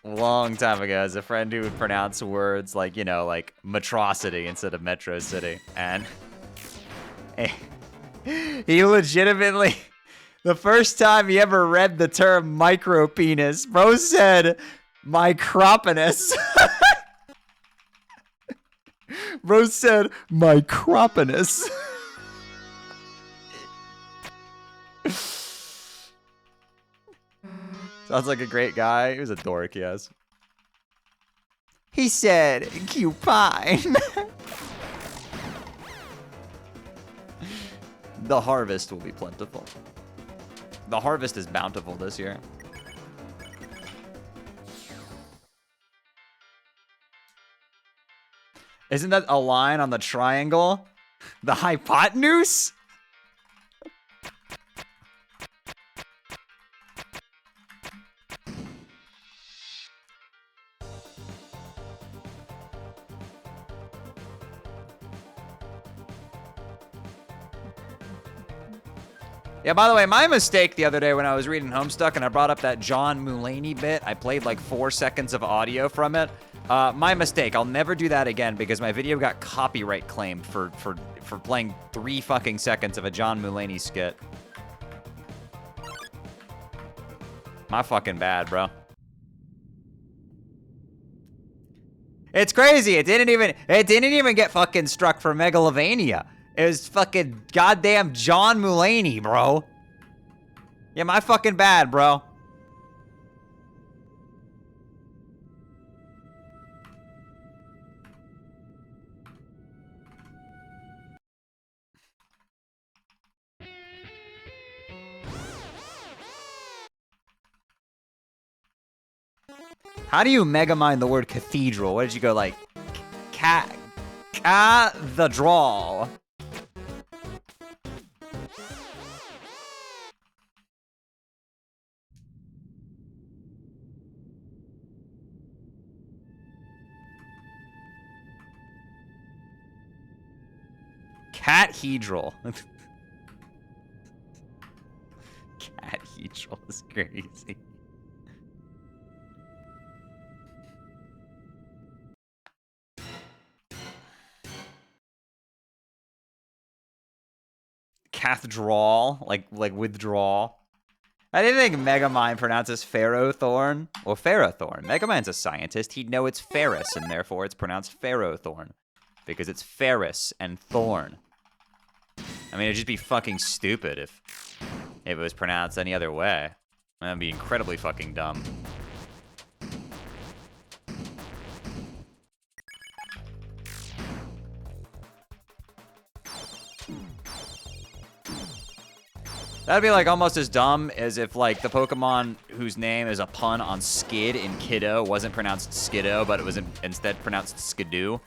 Long time ago, as a friend who would pronounce words like, you know, like Metrocity instead of Metro City. And he legitimately, the first time he ever read the term micropenis, bro said micropenis. Bro said micropenis. Sounds like a great guy. He was a dork, yes. He said, cupine. The harvest will be plentiful. The harvest is bountiful this year. Isn't that a line on the triangle? The hypotenuse? Yeah, by the way, my mistake the other day when I was reading Homestuck and I brought up that John Mulaney bit, I played like 4 seconds of audio from it. My mistake. I'll never do that again because my video got copyright claimed for playing 3 fucking seconds of a John Mulaney skit. My fucking bad, bro. It's crazy. It didn't even get fucking struck for Megalovania. It was fucking goddamn John Mulaney, bro. Yeah, my fucking bad, bro. How do you megamind the word cathedral? What did you go like? Cathedral. Cathedral. Cathedral is crazy. Cathedral, like withdrawal. I didn't think Megamind pronounces Ferrothorn. Well, Ferrothorn. Megamind's a scientist. He'd know it's Ferris, and therefore it's pronounced Ferrothorn. Because it's Ferris and Thorn. I mean, it'd just be fucking stupid if it was pronounced any other way. That'd be incredibly fucking dumb. That'd be like almost as dumb as if like the Pokemon whose name is a pun on Skid in Kiddo wasn't pronounced Skiddo, but it was instead pronounced Skidoo.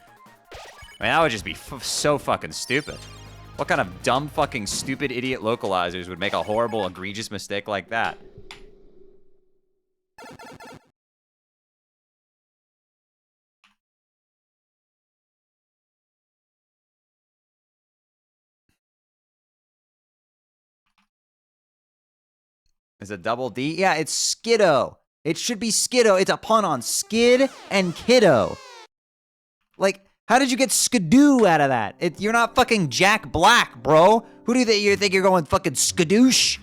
I mean, that would just be so fucking stupid. What kind of dumb fucking stupid idiot localizers would make a horrible, egregious mistake like that? Is it double D? Yeah, it's Skiddo. It should be Skiddo. It's a pun on Skid and Kiddo. Like, how did you get Skidoo out of that? You're not fucking Jack Black, bro. Who do you think you're going fucking Skadoosh?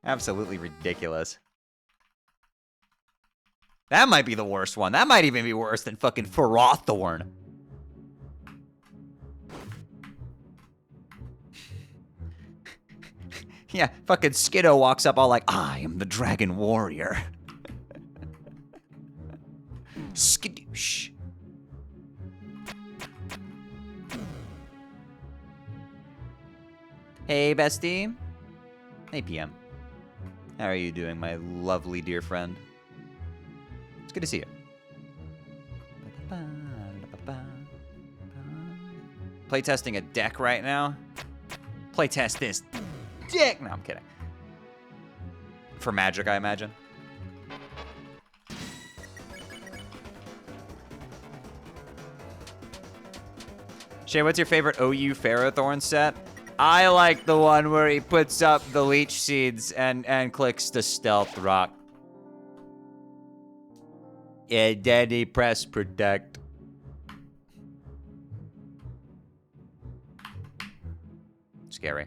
Absolutely ridiculous. That might be the worst one. That might even be worse than fucking Ferrothorn. Yeah, fucking Skiddo walks up all like, I am the Dragon Warrior. Skadoosh. Hey, bestie. Hey, PM. How are you doing, my lovely dear friend? It's good to see you. Playtesting a deck right now. Playtest this dick. No, I'm kidding. For Magic, I imagine. Shay, what's your favorite OU Ferrothorn set? I like the one where he puts up the leech seeds and clicks the stealth rock. And then he press protect. Scary.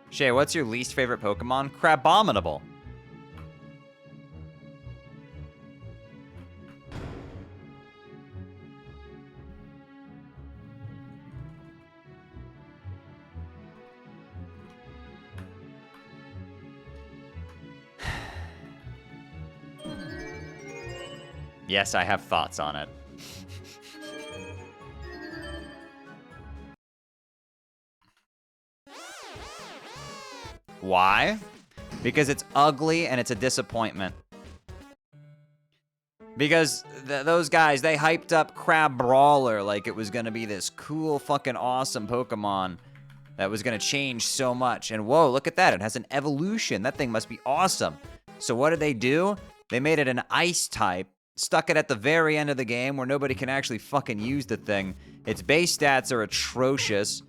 Shay, what's your least favorite Pokemon? Crabominable. Yes, I have thoughts on it. Why? Because it's ugly and it's a disappointment. Because those guys, they hyped up Crab Brawler like it was going to be this cool fucking awesome Pokemon that was going to change so much. And whoa, look at that. It has an evolution. That thing must be awesome. So what did they do? They made it an ice type, stuck it at the very end of the game where nobody can actually fucking use the thing. Its base stats are atrocious.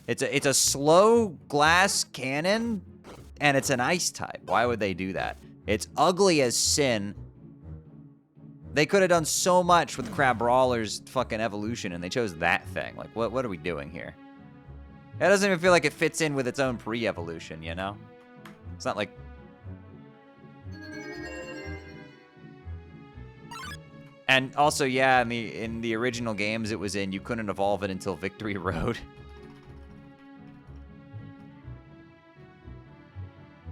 It's a slow glass cannon, and it's an ice type. Why would they do that? It's ugly as sin. They could have done so much with Crab Brawler's fucking evolution, and they chose that thing. Like, what are we doing here? It doesn't even feel like it fits in with its own pre-evolution, you know? It's not like... And also, yeah, in the original games it was in, you couldn't evolve it until Victory Road.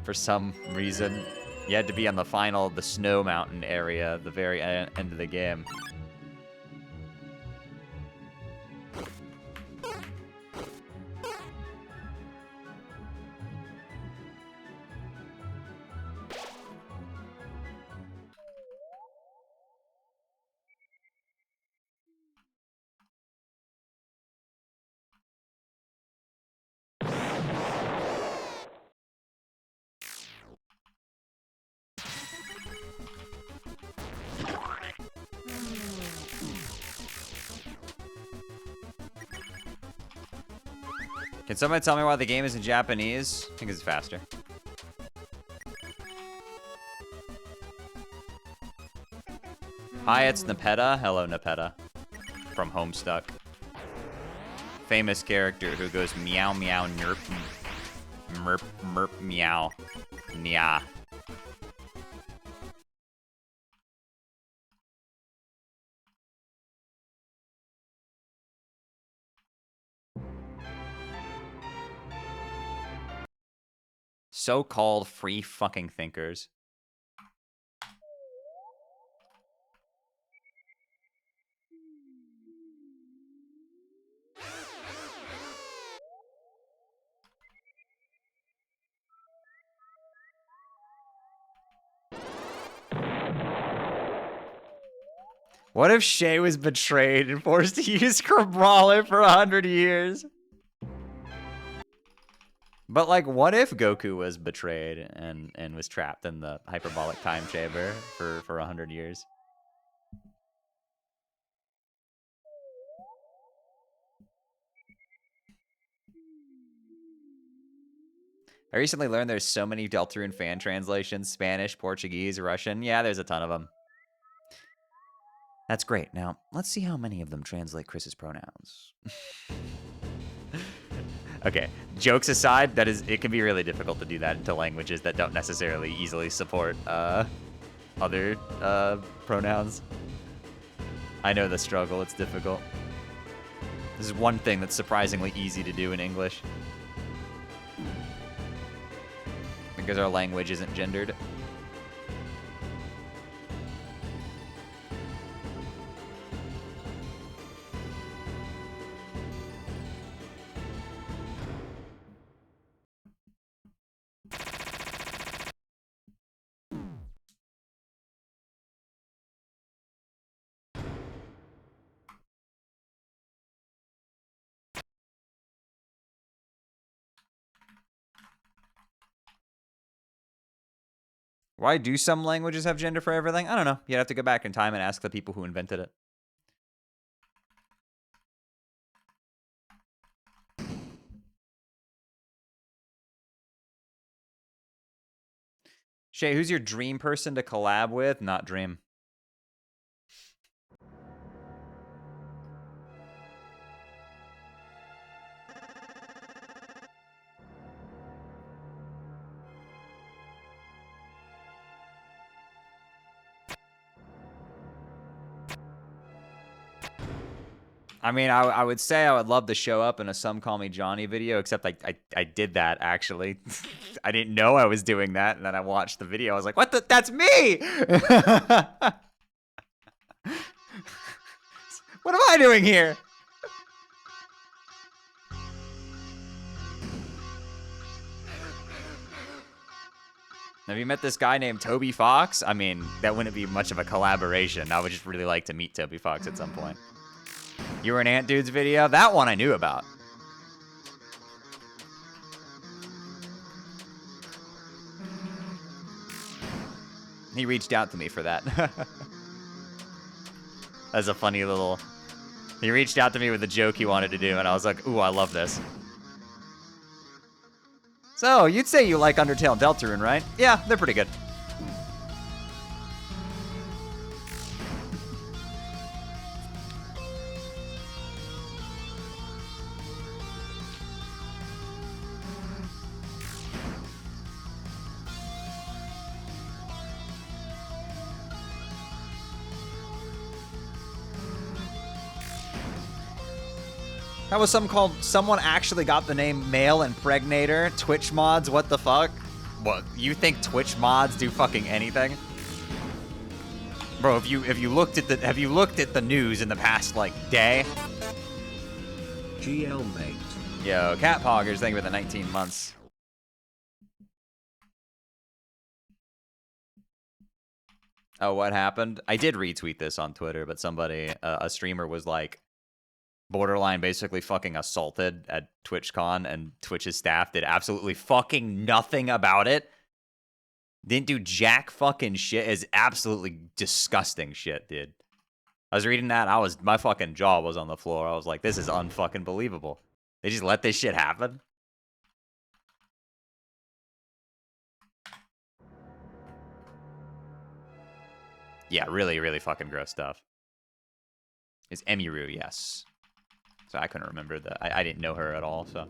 For some reason. You had to be on the Snow Mountain area, the very end of the game. Can somebody tell me why the game is in Japanese? I think it's faster. Hi, it's Nepeta. Hello, Nepeta. From Homestuck. Famous character who goes meow meow nerp merp merp meow nya. So-called free fucking thinkers. What if Shay was betrayed and forced to use Crabrawler for 100 years? But, like, what if Goku was betrayed and was trapped in the hyperbolic time chamber for 100 years? I recently learned there's so many Deltarune fan translations, Spanish, Portuguese, Russian. Yeah, there's a ton of them. That's great. Now, let's see how many of them translate Chris's pronouns. Okay, jokes aside, it can be really difficult to do that into languages that don't necessarily easily support other pronouns. I know the struggle, it's difficult. This is one thing that's surprisingly easy to do in English. Because our language isn't gendered. Why do some languages have gender for everything? I don't know. You'd have to go back in time and ask the people who invented it. Shay, who's your dream person to collab with? Not dream. I mean, I would say I would love to show up in a Some Call Me Johnny video, except I did that, actually. I didn't know I was doing that, and then I watched the video. I was like, what the? That's me! What am I doing here? Have you met this guy named Toby Fox? I mean, that wouldn't be much of a collaboration. I would just really like to meet Toby Fox at some point. You were in Ant Dude's video? That one I knew about. He reached out to me for that. That's a funny little... He reached out to me with a joke he wanted to do, and I was like, ooh, I love this. So, you'd say you like Undertale and Deltarune, right? Yeah, they're pretty good. That was someone actually got the name Male Impregnator, Twitch mods, what the fuck? What, you think Twitch mods do fucking anything? Bro, have you looked at the news in the past like day? GL mate. Yo, Cat Poggers, thank you for the 19 months. Oh, what happened? I did retweet this on Twitter, but somebody, a streamer was like, borderline basically fucking assaulted at TwitchCon, and Twitch's staff did absolutely fucking nothing about it. Didn't do jack fucking shit. Is absolutely disgusting shit, dude. I was reading that, my fucking jaw was on the floor. I was like, this is unfucking believable. They just let this shit happen? Yeah, really, really fucking gross stuff. It's Emiru, yes. So I couldn't remember that. I didn't know her at all, so.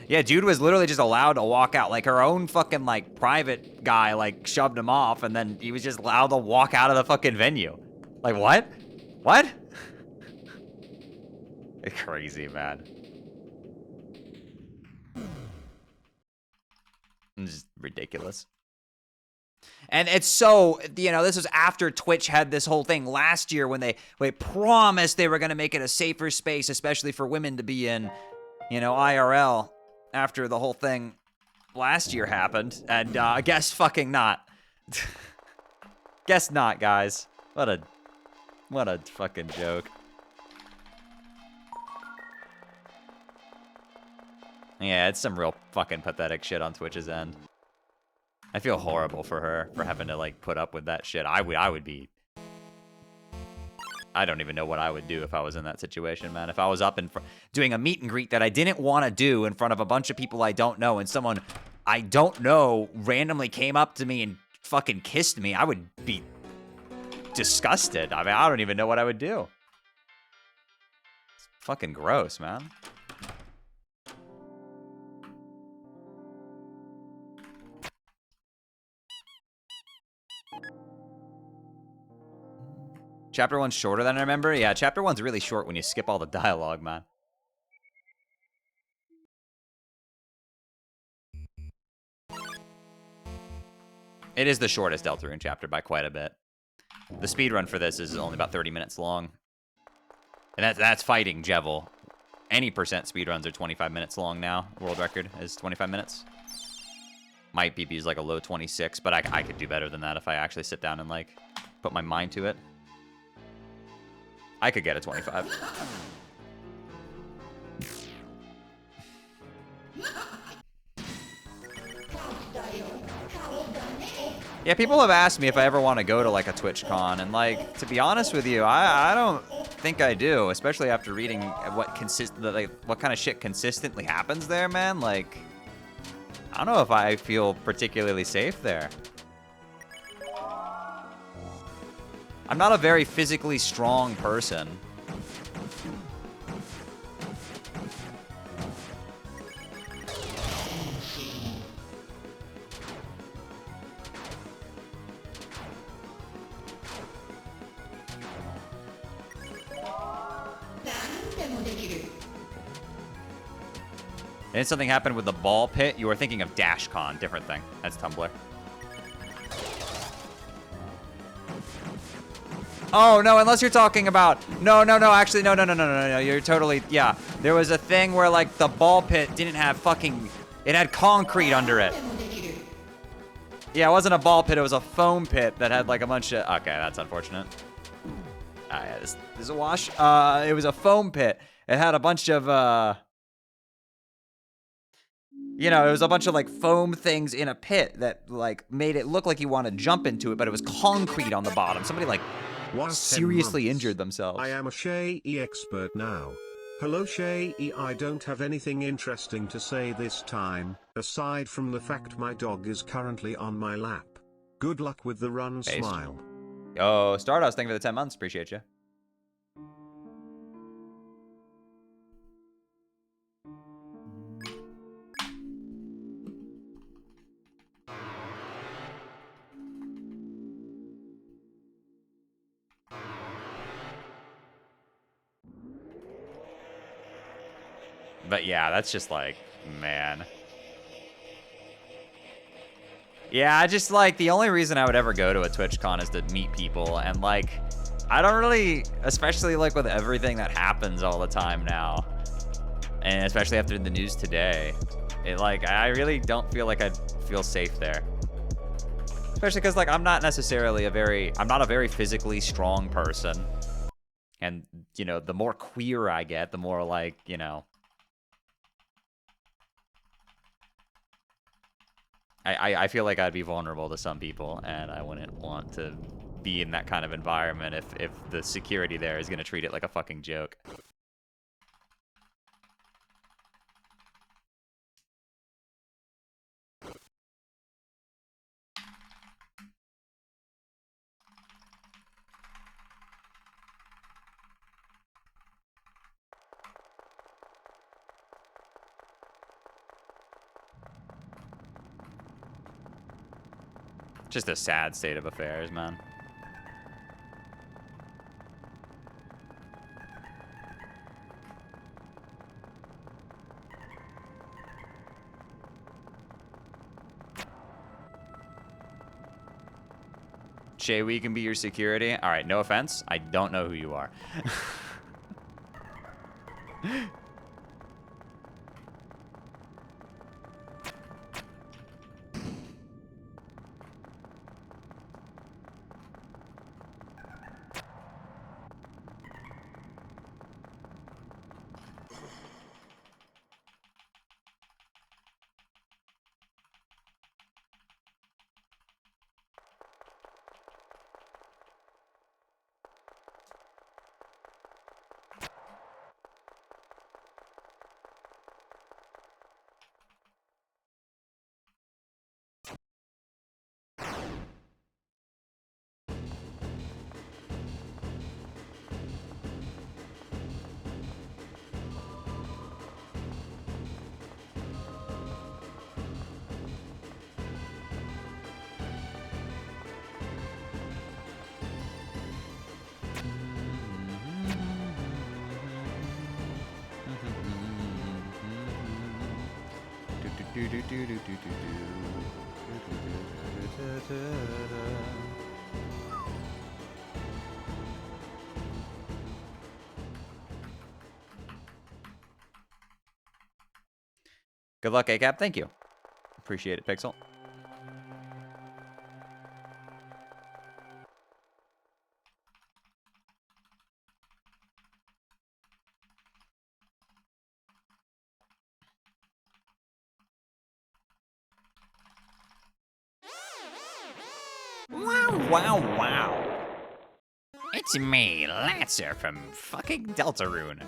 Yeah, dude was literally just allowed to walk out. Like, her own fucking, like, private guy, like, shoved him off, and then he was just allowed to walk out of the fucking venue. Like, what? What? It's crazy, man. It's just ridiculous. And it's so, you know, this was after Twitch had this whole thing last year when they promised they were going to make it a safer space, especially for women to be in, you know, IRL after the whole thing last year happened. And I guess fucking not. Guess not, guys. What a fucking joke. Yeah, it's some real fucking pathetic shit on Twitch's end. I feel horrible for her for having to like put up with that shit. I would be. I don't even know what I would do if I was in that situation, man. If I was up in doing a meet and greet that I didn't want to do in front of a bunch of people I don't know, and someone I don't know randomly came up to me and fucking kissed me, I would be disgusted. I mean, I don't even know what I would do. It's fucking gross, man. Chapter 1's shorter than I remember? Yeah, Chapter 1's really short when you skip all the dialogue, man. It is the shortest Deltarune chapter by quite a bit. The speedrun for this is only about 30 minutes long. And that's fighting Jevil. Any percent speedruns are 25 minutes long now. World record is 25 minutes. My BB is like a low 26, but I could do better than that if I actually sit down and like put my mind to it. I could get a 25. Yeah, people have asked me if I ever want to go to like a TwitchCon, and like, to be honest with you, I don't think I do, especially after reading what kind of shit consistently happens there, man. Like, I don't know if I feel particularly safe there. I'm not a very physically strong person. Didn't something happen with the ball pit? You were thinking of DashCon, different thing. That's Tumblr. Oh, no, unless you're talking about... No, actually, no, you're totally... Yeah, there was a thing where, like, the ball pit didn't have fucking... It had concrete under it. Yeah, it wasn't a ball pit. It was a foam pit that had like a bunch of... Okay, that's unfortunate. Yeah, this is a wash. It was a foam pit. It had a bunch of, you know, it was a bunch of like foam things in a pit that like made it look like you want to jump into it, but it was concrete on the bottom. Somebody like seriously injured themselves. I am a Shay-E expert now. Hello Shay-E, I don't have anything interesting to say this time, aside from the fact my dog is currently on my lap. Good luck with the run, Based. smile. Yo, Stardust, thank you for the 10 months. Appreciate you. But yeah, that's just like, man. Yeah, I just like, the only reason I would ever go to a TwitchCon is to meet people. And like, I don't really, especially like with everything that happens all the time now. And especially after the news today. It like, I really don't feel like I'd feel safe there. Especially because like, I'm not necessarily I'm not a very physically strong person. And, you know, the more queer I get, the more like, you know, I feel like I'd be vulnerable to some people, and I wouldn't want to be in that kind of environment if the security there is going to treat it like a fucking joke. Just a sad state of affairs, man. Shay, we can be your security. All right, no offense. I don't know who you are. Good luck, ACAP. Thank you. Appreciate it, Pixel. Wow. It's me, Lancer from fucking Deltarune.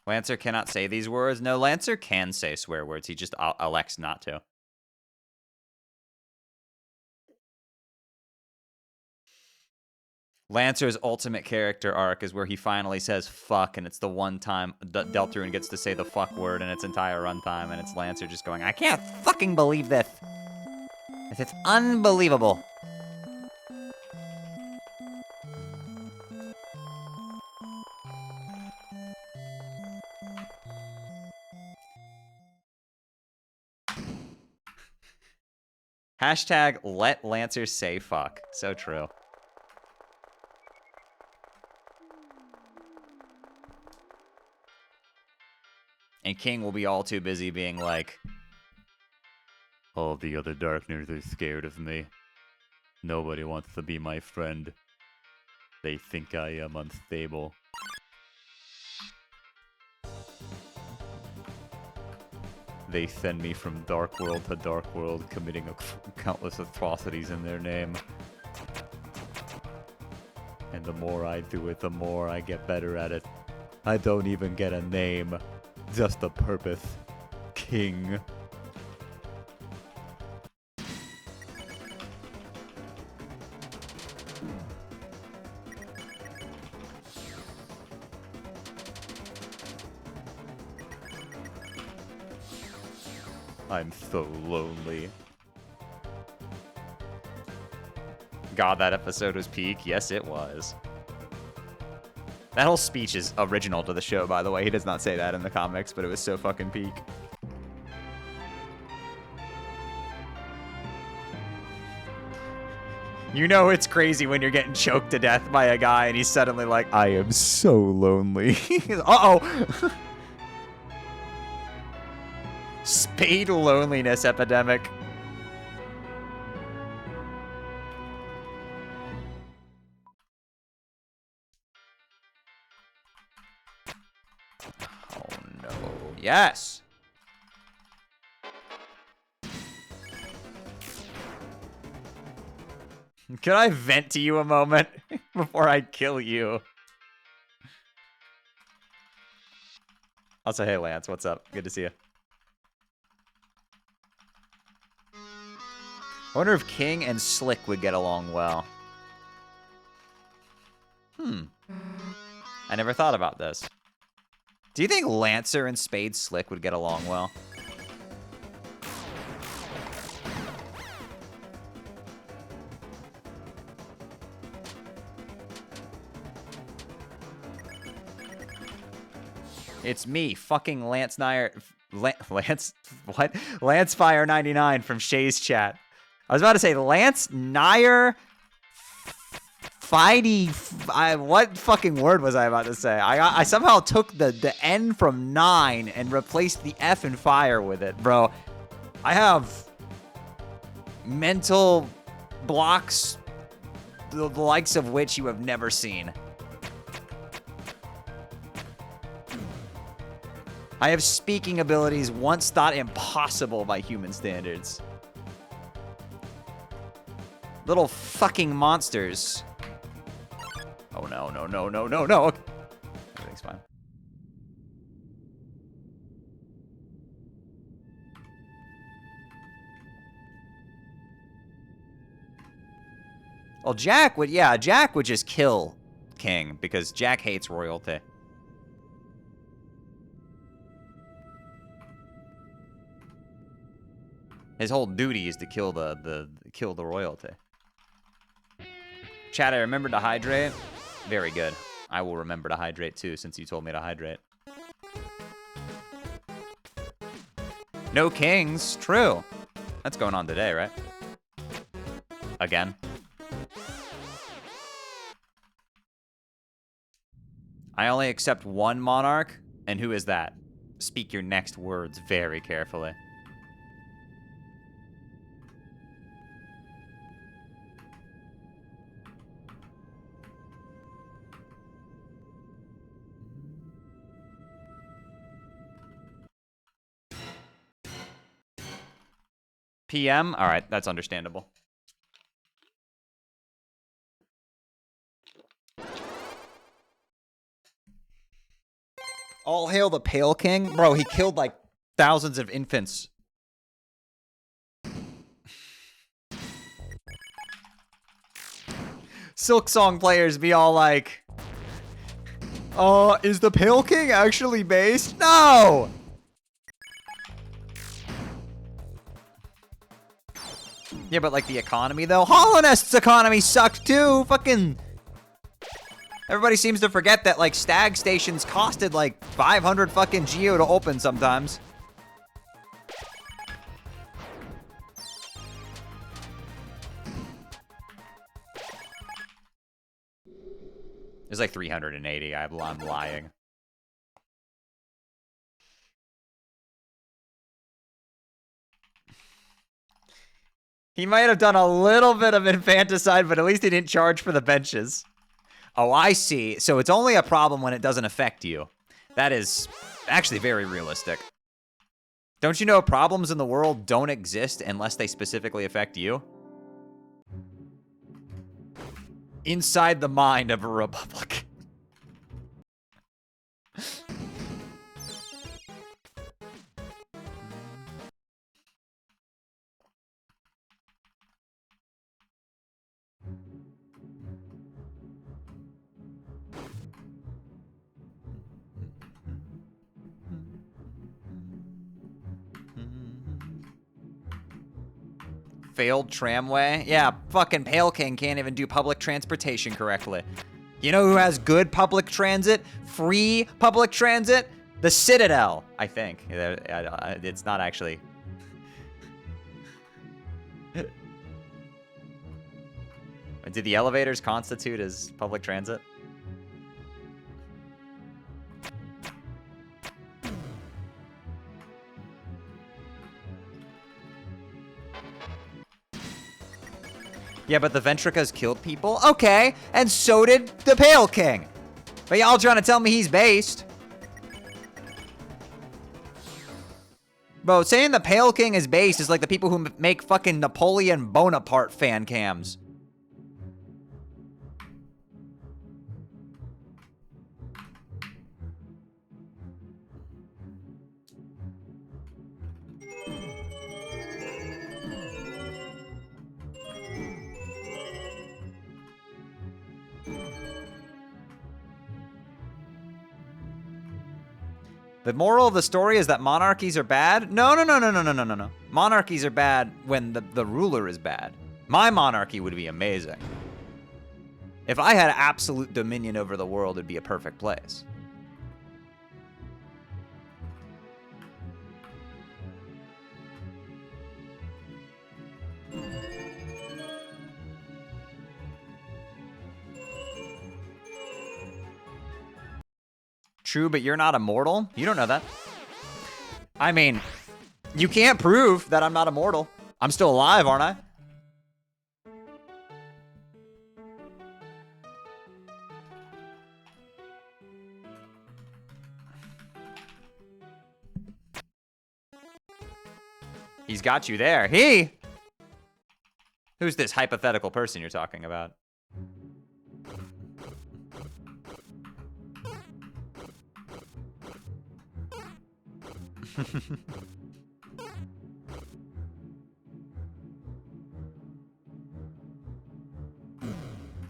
Lancer cannot say these words. No, Lancer can say swear words. He just elects not to. Lancer's ultimate character arc is where he finally says fuck, and it's the one time Deltarune gets to say the fuck word in its entire runtime, and it's Lancer just going, I can't fucking believe this. It's unbelievable. Hashtag let Lancer say fuck. So true. And King will be all too busy being like, all the other Darkners are scared of me. Nobody wants to be my friend. They think I am unstable. They send me from Dark World to Dark World, committing countless atrocities in their name. And the more I do it, the more I get better at it. I don't even get a name, just a purpose. King. I'm so lonely. God, that episode was peak. Yes, it was. That whole speech is original to the show, by the way. He does not say that in the comics, but it was so fucking peak. You know it's crazy when you're getting choked to death by a guy and he's suddenly like, I am so lonely. Uh-oh! Spade loneliness epidemic. Oh no. Yes! Can I vent to you a moment before I kill you? I'll say, hey Lance, what's up? Good to see you. I wonder if King and Slick would get along well. I never thought about this. Do you think Lancer and Spade Slick would get along well? It's me, fucking Lance Nyer... Lance... What? Lance Fire 99 from Shay's chat. I was about to say Lance Nyer... Fidey... what fucking word was I about to say? I somehow took the N from 9 and replaced the F in fire with it, bro. I have... mental blocks... the likes of which you have never seen. I have speaking abilities once thought impossible by human standards. Little fucking monsters. Oh no, no, no, no, no, no. Okay. Everything's fine. Well, Jack would just kill King because Jack hates royalty. His whole duty is to kill the royalty. Chat, I remembered to hydrate. Very good. I will remember to hydrate too, since you told me to hydrate. No kings. True. That's going on today, right? Again. I only accept one monarch. And who is that? Speak your next words very carefully. PM? All right, that's understandable. All hail the Pale King? Bro, he killed like thousands of infants. Silk Song players be all like, is the Pale King actually based? No! Yeah, but like the economy though? Hollow Knight's economy sucked too! Fucking... Everybody seems to forget that like stag stations costed like 500 fucking geo to open sometimes. It's like 380. I'm lying. He might have done a little bit of infanticide, but at least he didn't charge for the benches. Oh, I see. So it's only a problem when it doesn't affect you. That is actually very realistic. Don't you know problems in the world don't exist unless they specifically affect you? Inside the mind of a republic. Failed tramway? Yeah, fucking Pale King can't even do public transportation correctly. You know who has good public transit? Free public transit? The Citadel, I think. It's not actually. Did the elevators constitute as public transit? Yeah, but the Ventricas killed people? Okay, and so did the Pale King. But y'all trying to tell me he's based? Bro, saying the Pale King is based is like the people who make fucking Napoleon Bonaparte fan cams. The moral of the story is that monarchies are bad? No. Monarchies are bad when the ruler is bad. My monarchy would be amazing. If I had absolute dominion over the world, it'd be a perfect place. True, but you're not immortal? You don't know that. I mean, you can't prove that I'm not immortal. I'm still alive, aren't I? He's got you there. He? Who's this hypothetical person you're talking about?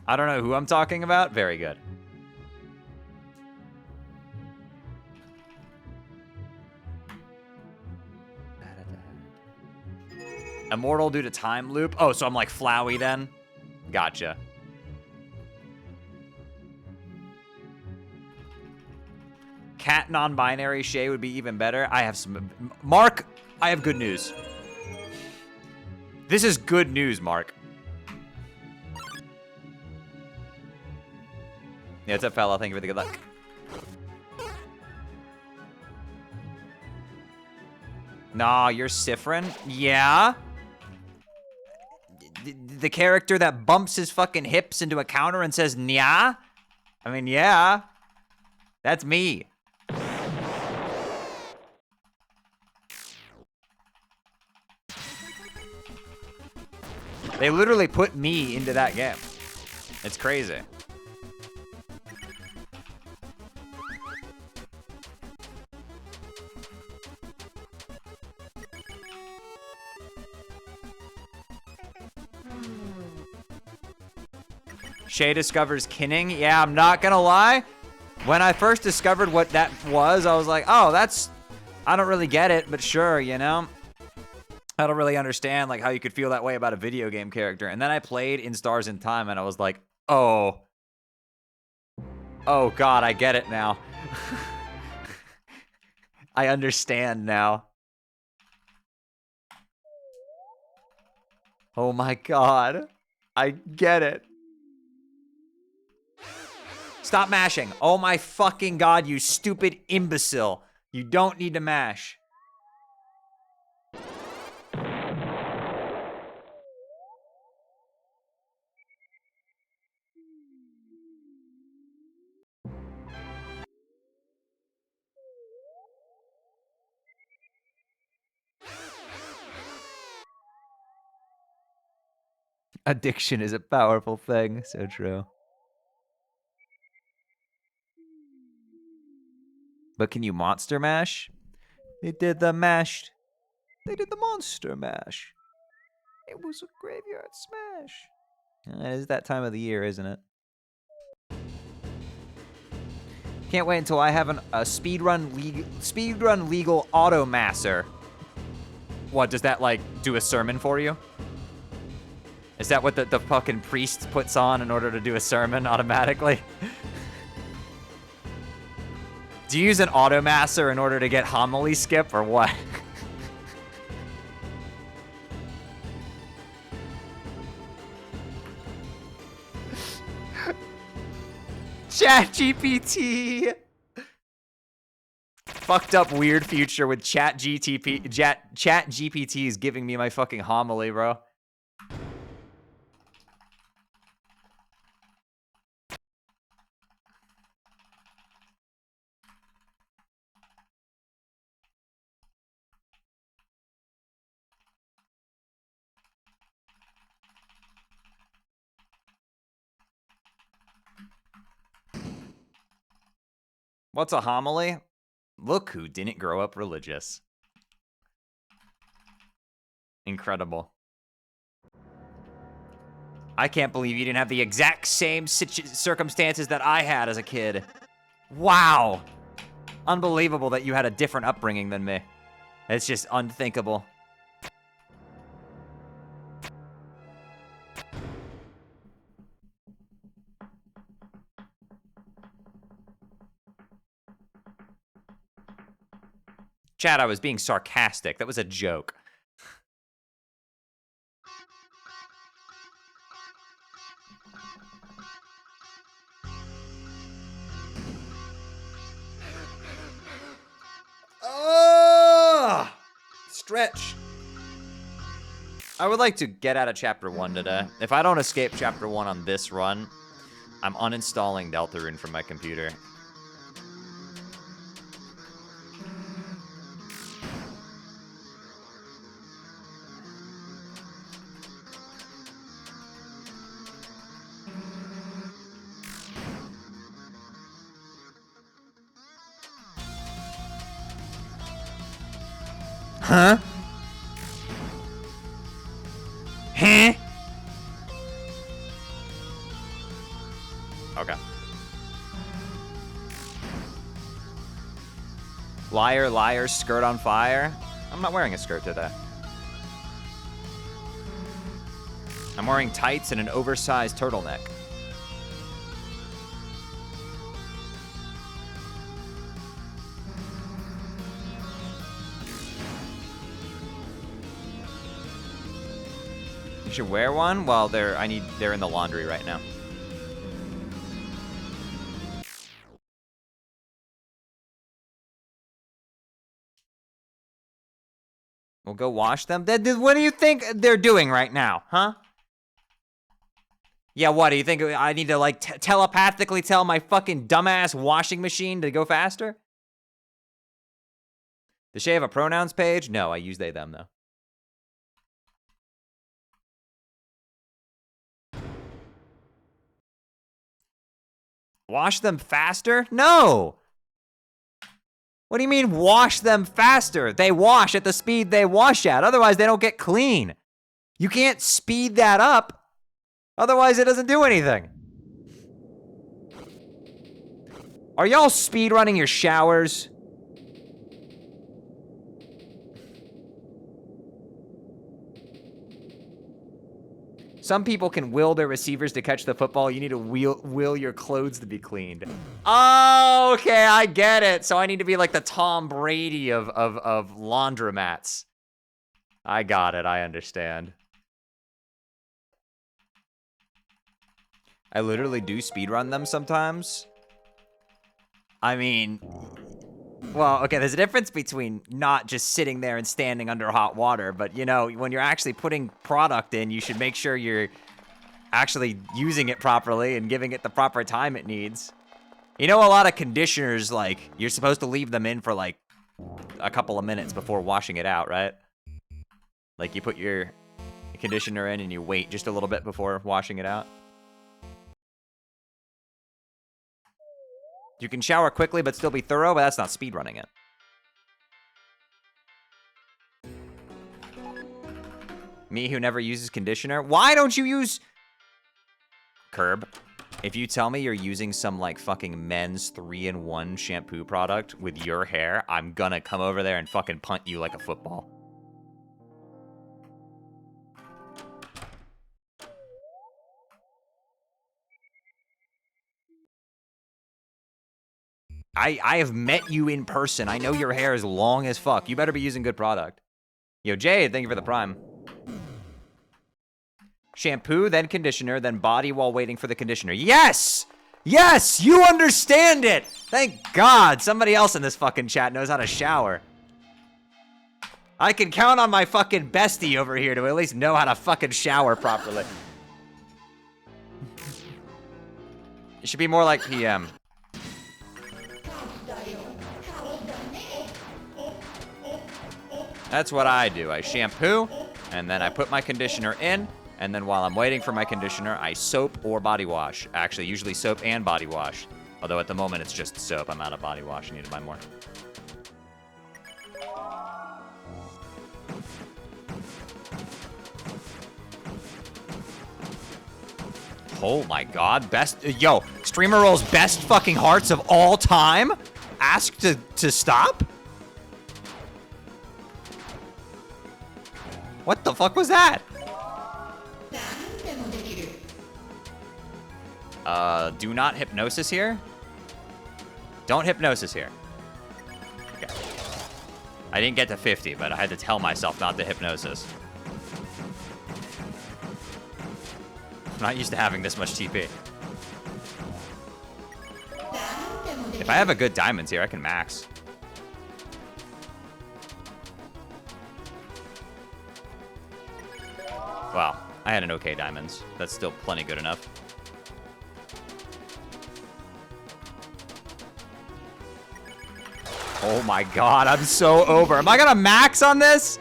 I don't know who I'm talking about. Very good. Immortal due to time loop. Oh, so I'm like Flowey then? Gotcha. Cat non-binary Shay would be even better. I have some... Mark, I have good news. This is good news, Mark. Yeah, what's up, fella? Thank you for the good luck. Nah, you're Sifrin? Yeah? The character that bumps his fucking hips into a counter and says, nya? I mean, yeah. That's me. They literally put me into that game. It's crazy. Shay discovers kinning. Yeah, I'm not gonna lie. When I first discovered what that was, I was like, oh, that's... I don't really get it, but sure, you know? I don't really understand like how you could feel that way about a video game character. And then I played In Stars in Time and I was like, oh. Oh God, I get it now. I understand now. Oh my God. I get it. Stop mashing. Oh my fucking god, you stupid imbecile. You don't need to mash. Addiction is a powerful thing. So true. But can you monster mash? They did the mashed. They did the monster mash. It was a graveyard smash. It is that time of the year, isn't it? Can't wait until I have a speedrun legal auto masser. What, does that, like, do a sermon for you? Is that what the fucking priest puts on in order to do a sermon automatically? Do you use an automasser in order to get homily skip, or what? ChatGPT! Fucked up weird future with ChatGPT is giving me my fucking homily, bro. What's a homily? Look who didn't grow up religious. Incredible. I can't believe you didn't have the exact same circumstances that I had as a kid. Wow. Unbelievable that you had a different upbringing than me. It's just unthinkable. Chad, I was being sarcastic. That was a joke. Oh! Stretch. I would like to get out of Chapter 1 today. If I don't escape Chapter 1 on this run, I'm uninstalling Deltarune from my computer. Huh? Huh? Okay. Liar, liar, skirt on fire. I'm not wearing a skirt today. I'm wearing tights and an oversized turtleneck. You should wear one? Well, they're in the laundry right now. We'll go wash them. What do you think they're doing right now, huh? Yeah, what, do you think I need to, like, telepathically tell my fucking dumbass washing machine to go faster? Does she have a pronouns page? No, I use they, them, though. Wash them faster? No! What do you mean wash them faster? They wash at the speed they wash at. Otherwise, they don't get clean. You can't speed that up. Otherwise, it doesn't do anything. Are y'all speedrunning your showers? Some people can will their receivers to catch the football. You need to will your clothes to be cleaned. Oh, okay, I get it. So I need to be like the Tom Brady of laundromats. I got it, I understand. I literally do speedrun them sometimes. I mean, well, okay, there's a difference between not just sitting there and standing under hot water, but, you know, when you're actually putting product in, you should make sure you're actually using it properly and giving it the proper time it needs. You know, a lot of conditioners, like, you're supposed to leave them in for, like, a couple of minutes before washing it out, right? Like, you put your conditioner in and you wait just a little bit before washing it out. You can shower quickly but still be thorough, but that's not speedrunning it. Me who never uses conditioner? Why don't you use... Curb. If you tell me you're using some, like, fucking men's 3-in-1 shampoo product with your hair, I'm gonna come over there and fucking punt you like a football. I have met you in person. I know your hair is long as fuck. You better be using good product. Yo, Jade, thank you for the prime. Shampoo, then conditioner, then body while waiting for the conditioner. Yes! Yes! You understand it! Thank God somebody else in this fucking chat knows how to shower. I can count on my fucking bestie over here to at least know how to fucking shower properly. It should be more like PM. That's what I do. I shampoo, and then I put my conditioner in, and then while I'm waiting for my conditioner, I soap or body wash. Actually, usually soap and body wash. Although at the moment, it's just soap. I'm out of body wash. I need to buy more. Oh my God, best, yo, Streamer Roll's best fucking hearts of all time? Ask to stop? What the fuck was that? Do not hypnosis here. Don't hypnosis here. Okay. I didn't get to 50, but I had to tell myself not to hypnosis. I'm not used to having this much TP. If I have a good diamonds here, I can max. Wow, I had an okay diamonds. That's still plenty good enough. Oh my God, I'm so over. Am I gonna max on this?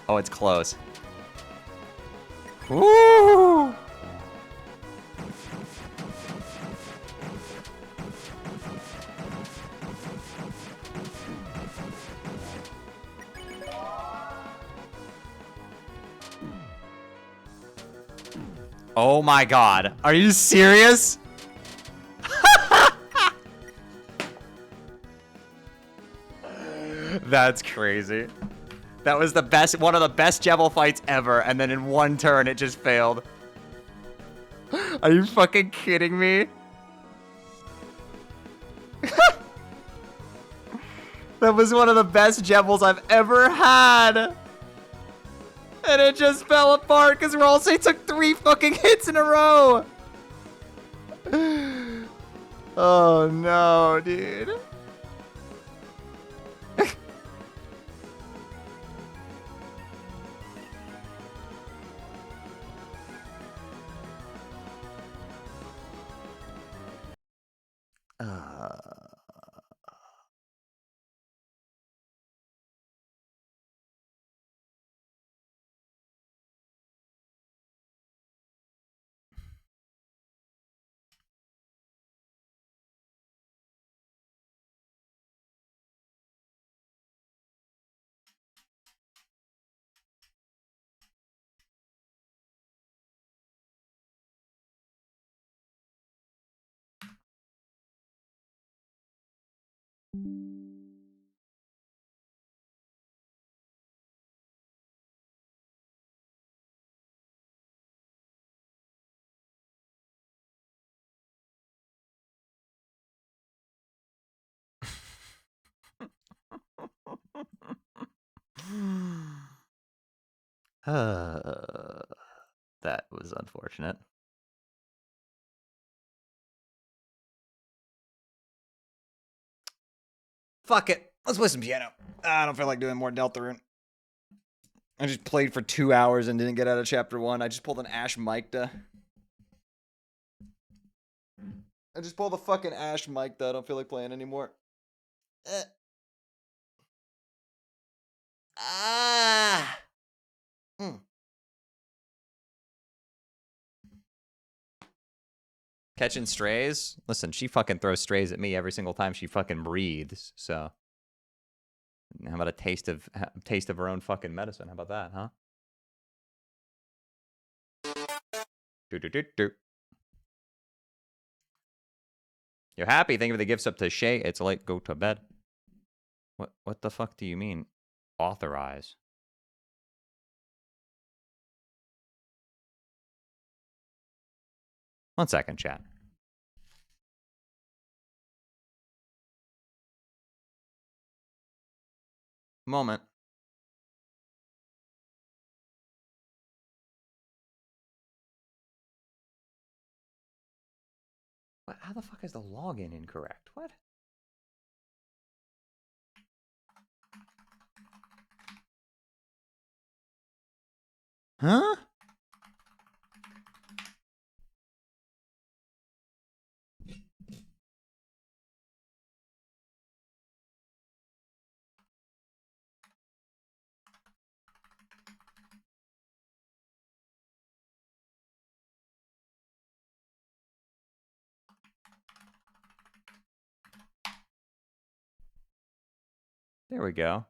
Oh, it's close. Woo! Oh my God. Are you serious? That's crazy. That was the best, one of the best Jebel fights ever, and then in one turn it just failed. Are you fucking kidding me? That was one of the best Jebels I've ever had. And it just fell apart because Rolsey took 3 fucking hits in a row. Oh no, dude. That was unfortunate. Fuck it. Let's play some piano. I don't feel like doing more Deltarune. I just played for 2 hours and didn't get out of chapter 1. I just pulled an Ash Micta. I just pulled the fucking Ash Micta. I don't feel like playing anymore. Ah! Catching strays? Listen, she fucking throws strays at me every single time she fucking breathes, so... How about a taste of her own fucking medicine? How about that, huh? Do. You're happy? Thank you for the gifts up to Shay. It's late. Go to bed. What the fuck do you mean? Authorize. One second, chat. Moment. What? How the fuck is the login incorrect? What? Huh? There we go.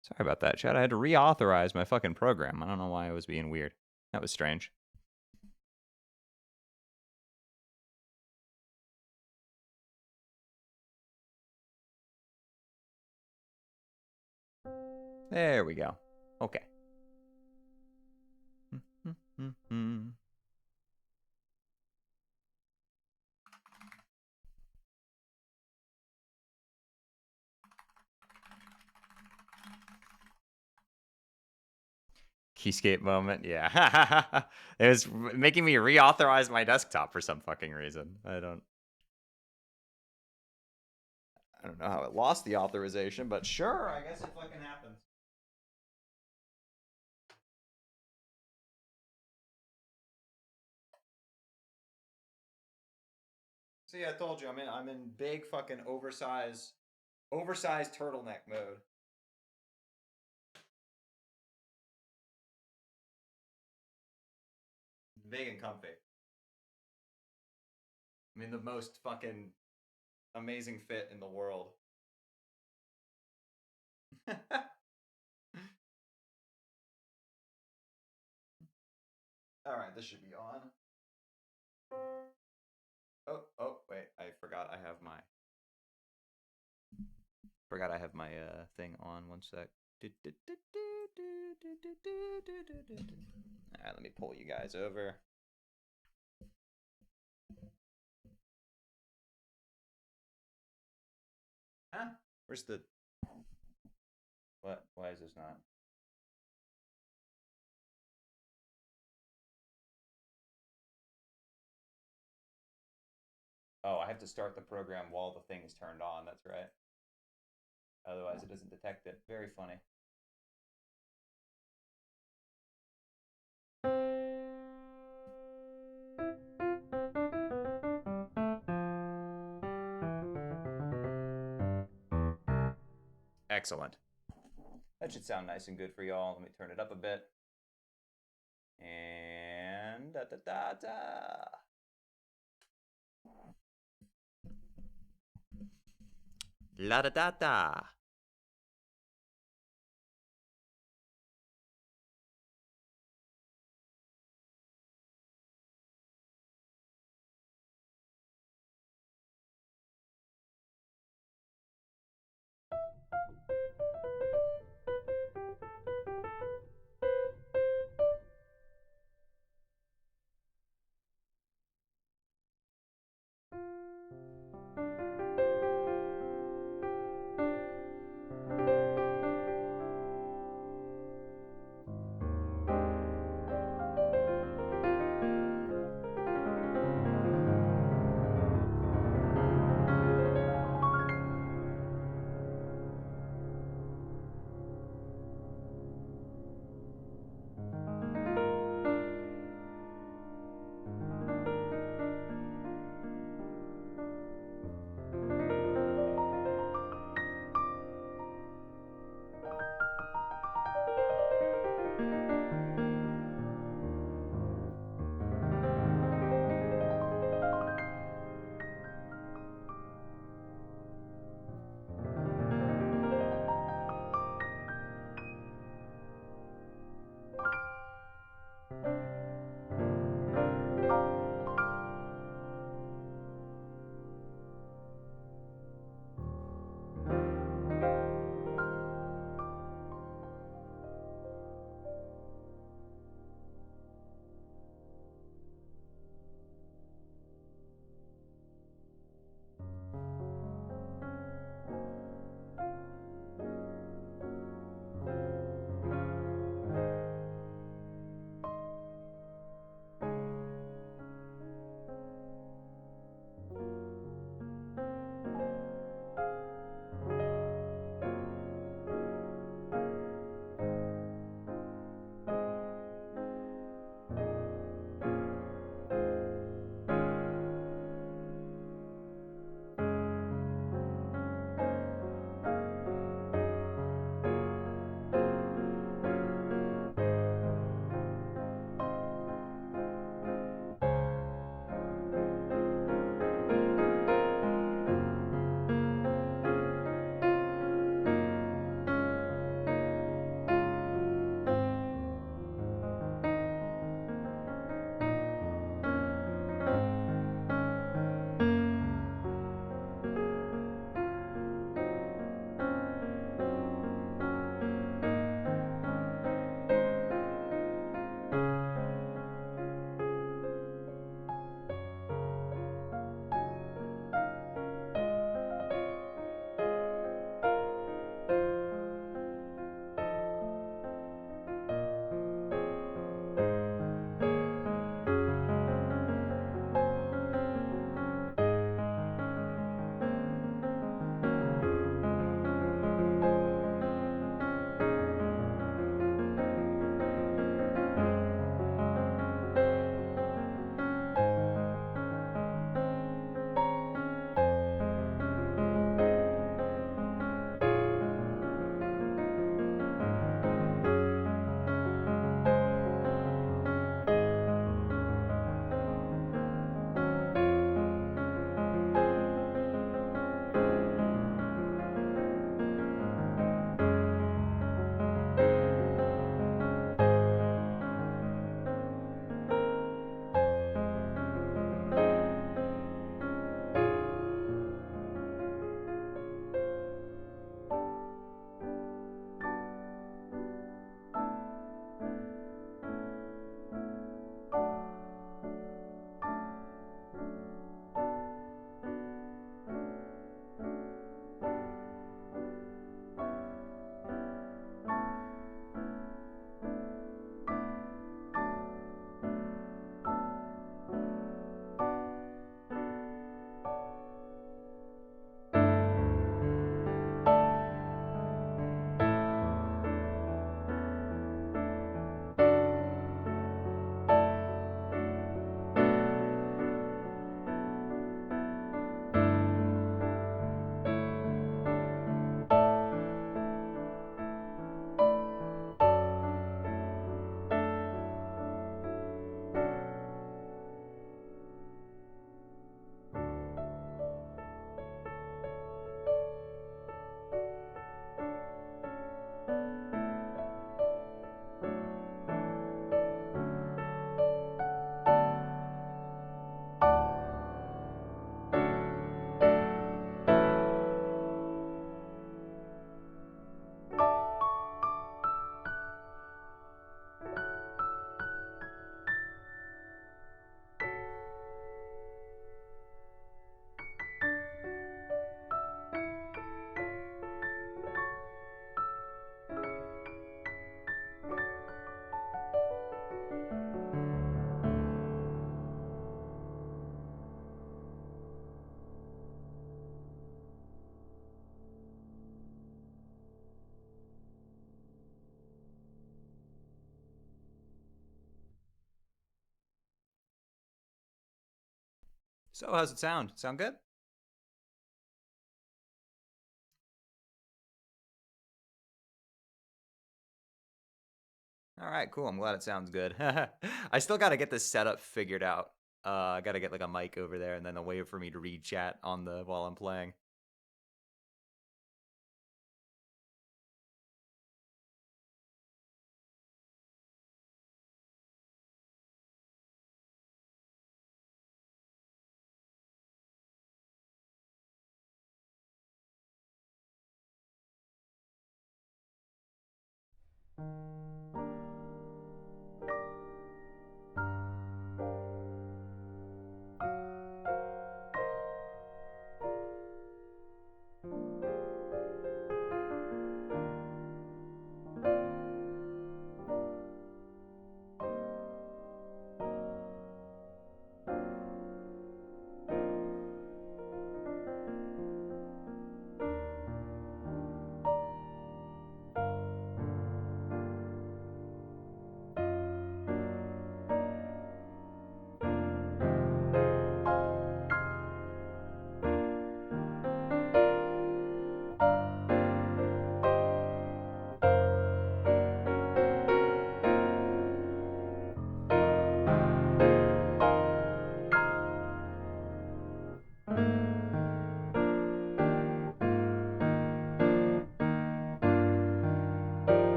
Sorry about that, chat. I had to reauthorize my fucking program. I don't know why it was being weird. That was strange. There we go. Okay. Keyscape moment, yeah. It was making me reauthorize my desktop for some fucking reason. I don't know how it lost the authorization, but sure, I guess it fucking happens. See, I told you, I'm in big fucking oversized turtleneck mode. Big and comfy. I mean, the most fucking amazing fit in the world. All right, this should be on. Oh, wait, I forgot I have my thing on. One sec. All right, let me pull you guys over. Huh? Where's the... What? Why is this not... Oh, I have to start the program while the thing is turned on. That's right. Otherwise, it doesn't detect it. Very funny. Excellent. That should sound nice and good for y'all. Let me turn it up a bit. And da da da da. La da da da. So how's it sound? Sound good? All right, cool. I'm glad it sounds good. I still got to get this setup figured out. I got to get like a mic over there and then a way for me to read chat on the while I'm playing.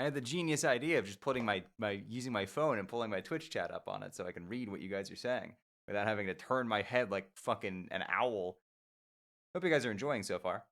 I had the genius idea of just putting using my phone and pulling my Twitch chat up on it so I can read what you guys are saying without having to turn my head like fucking an owl. Hope you guys are enjoying so far.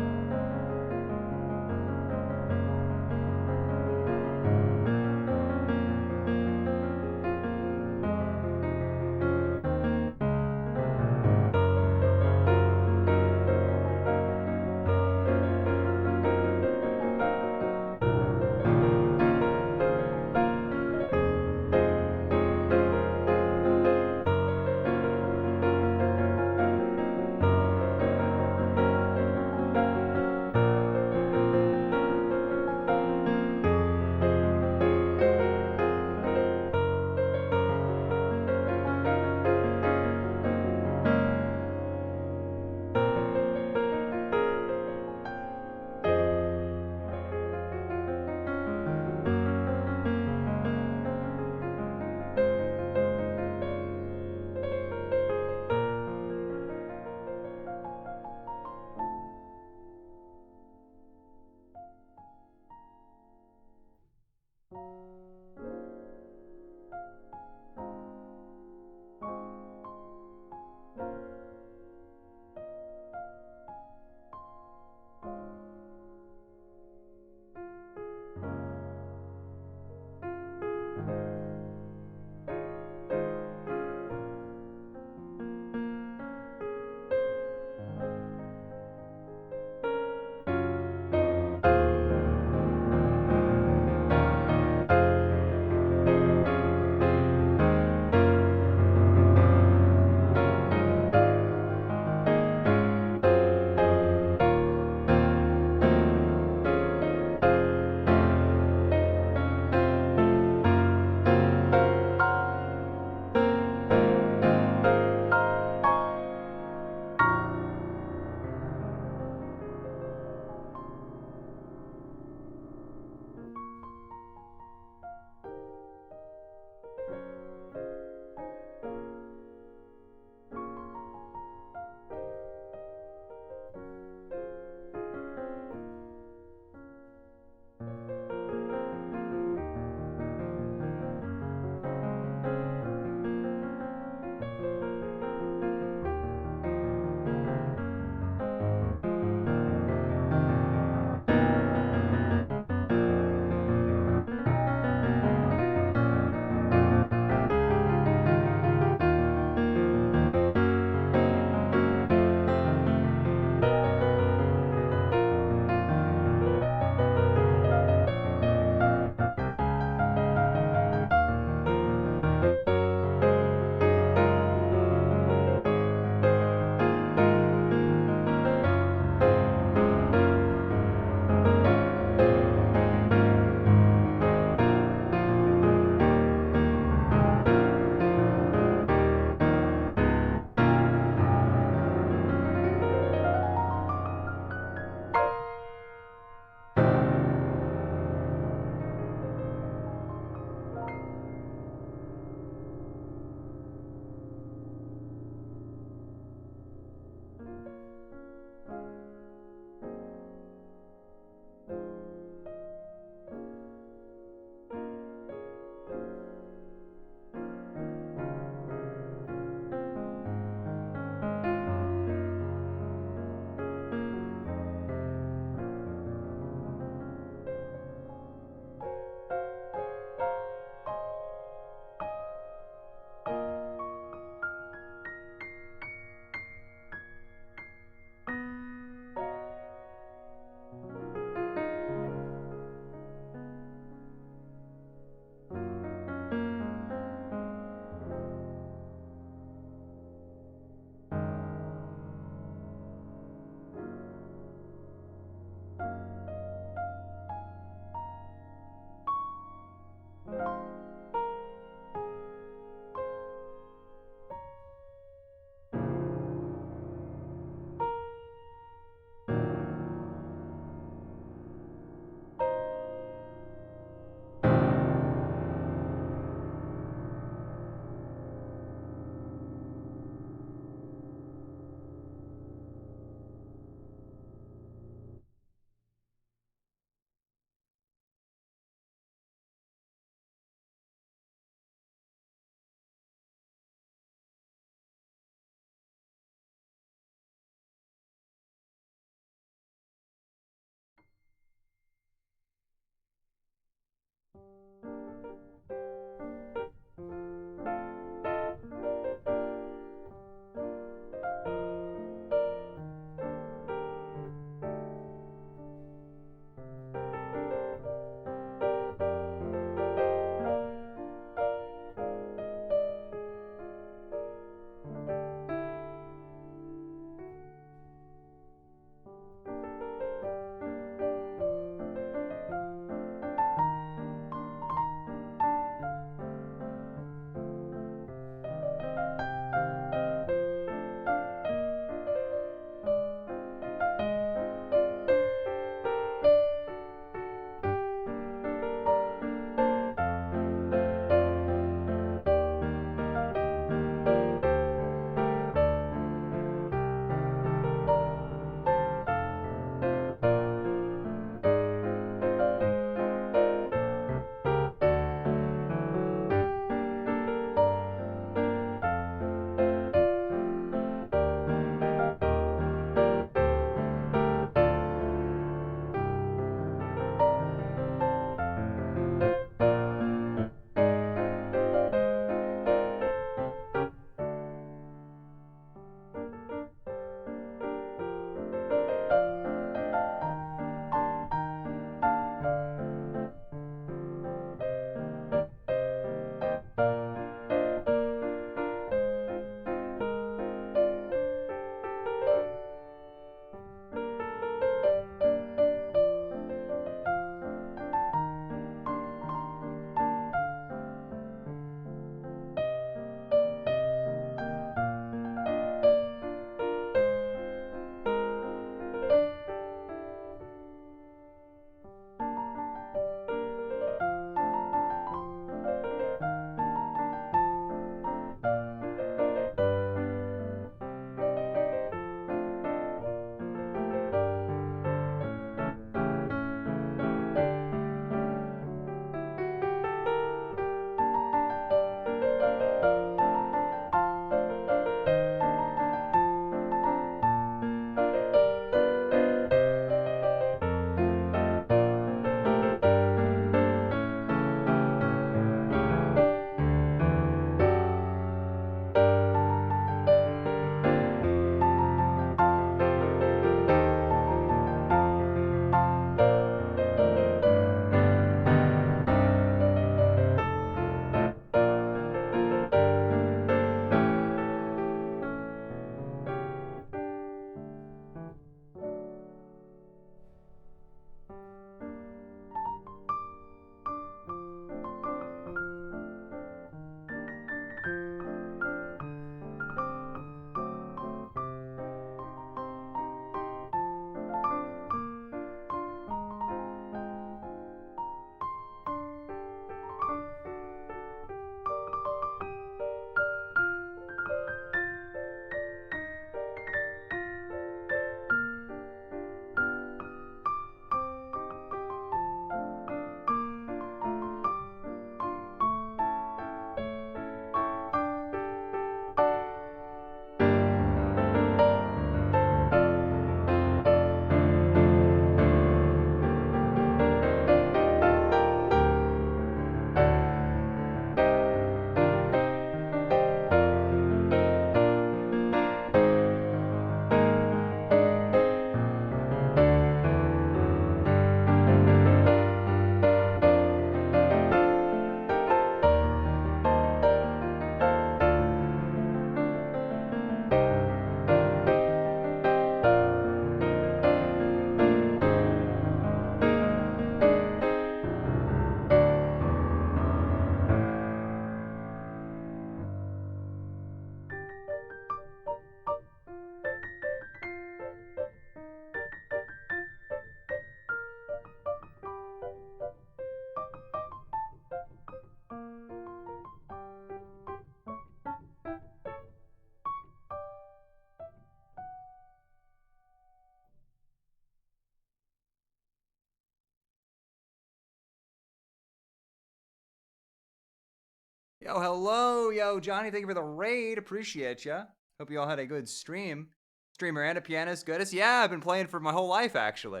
Yo, hello, yo, Johnny. Thank you for the raid. Appreciate ya. Hope you all had a good stream. Streamer and a pianist, goodest. Yeah, I've been playing for my whole life, actually.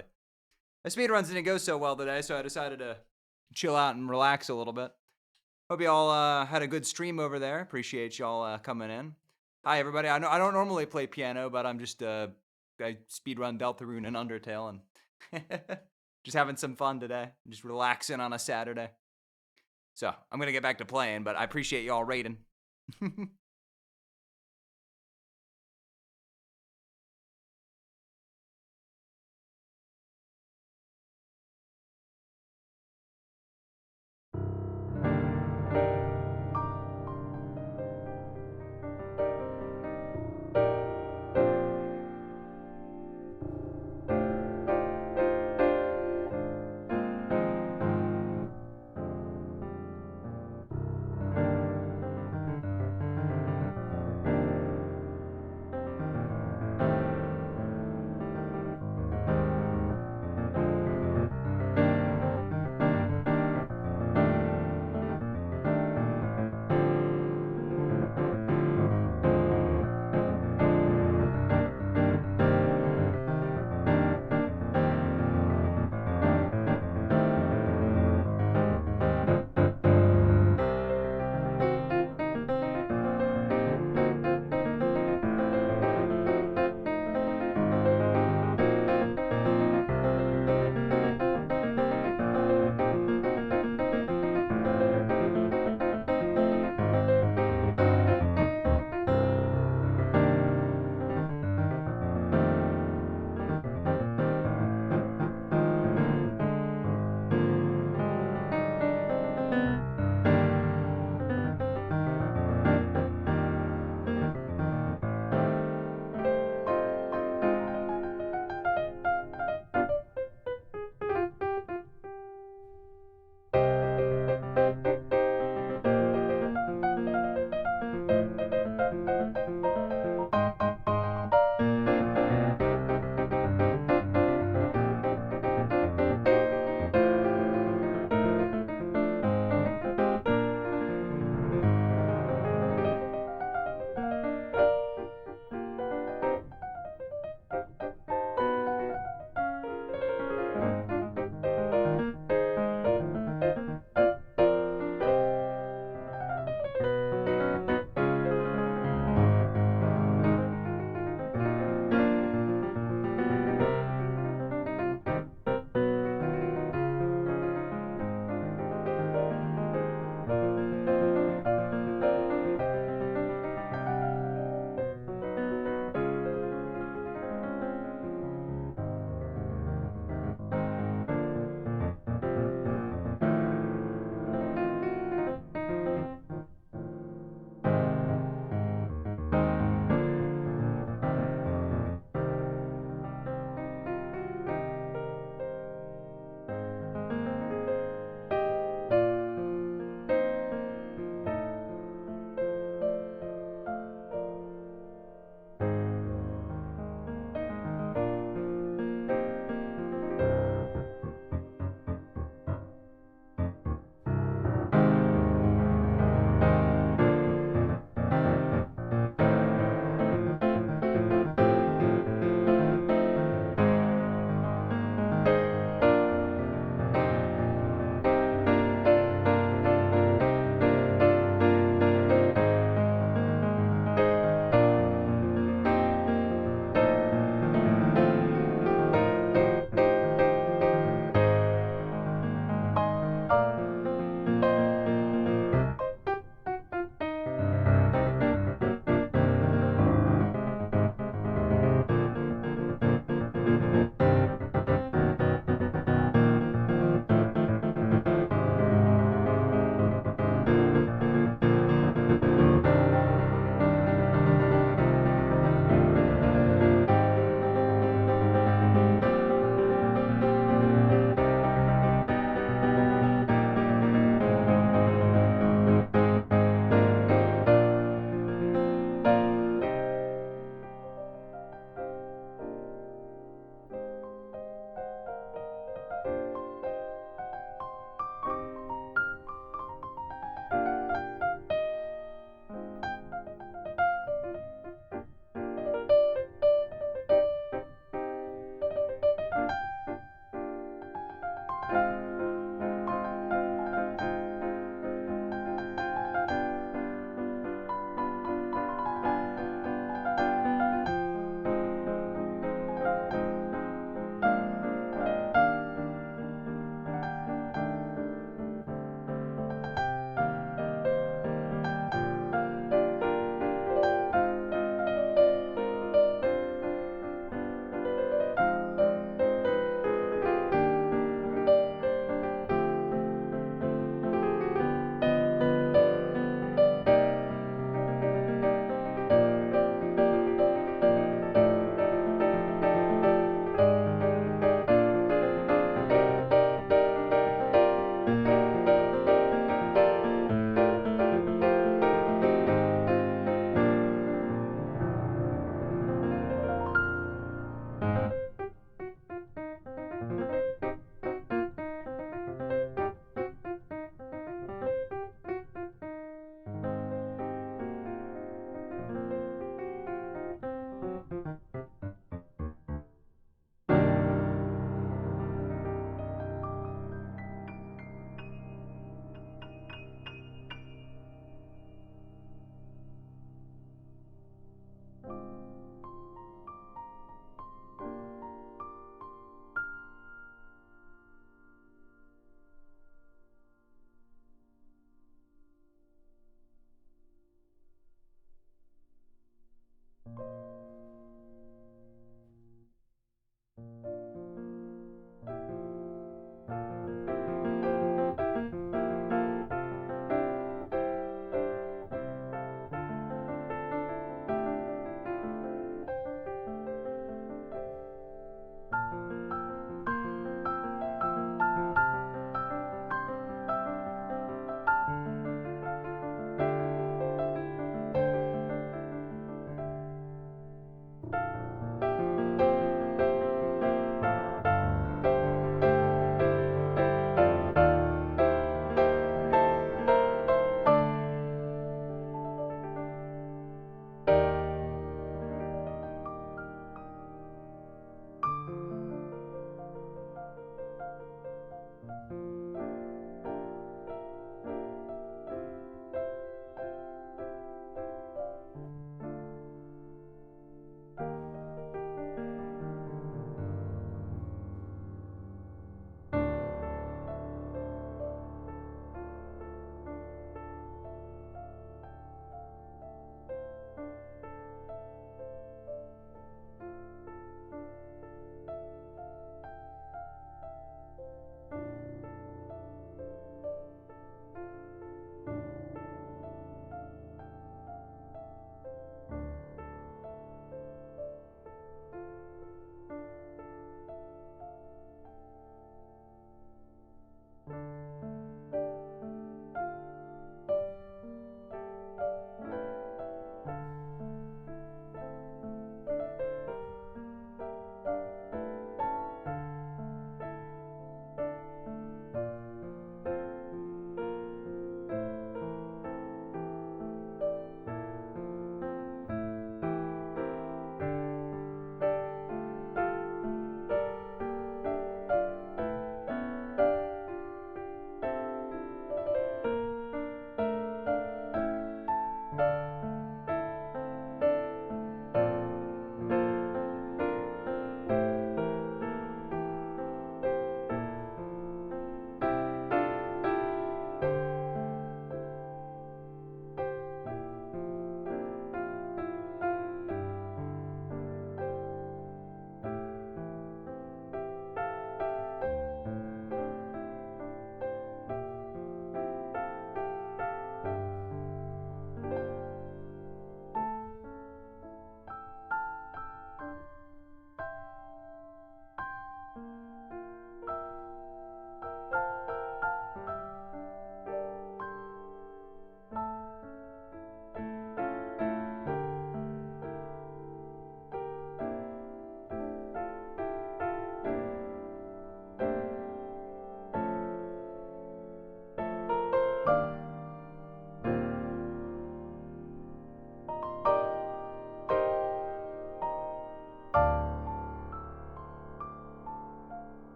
My speedruns didn't go so well today, so I decided to chill out and relax a little bit. Hope you all had a good stream over there. Appreciate y'all coming in. Hi, everybody. I don't normally play piano, but I'm just I speedrun Deltarune and Undertale and just having some fun today. Just relaxing on a Saturday. So I'm gonna get back to playing, but I appreciate y'all raiding.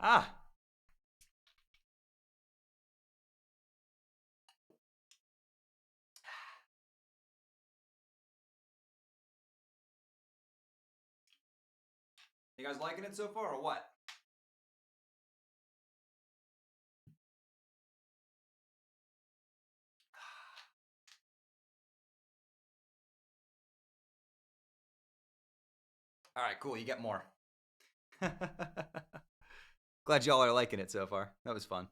Ah! You guys liking it so far or what? All right, cool. You get more. Glad y'all are liking it so far. That was fun.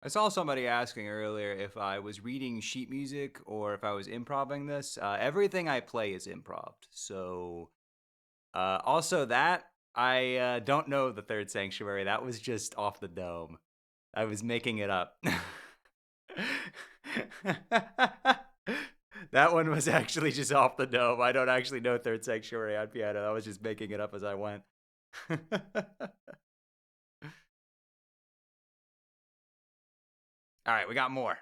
I saw somebody asking earlier if I was reading sheet music or if I was improvising this. Everything I play is improv. So, also that, I don't know the Third Sanctuary. That was just off the dome. I was making it up. That one was actually just off the dome. I don't actually know Third Sanctuary on piano. I was just making it up as I went. All right, we got more.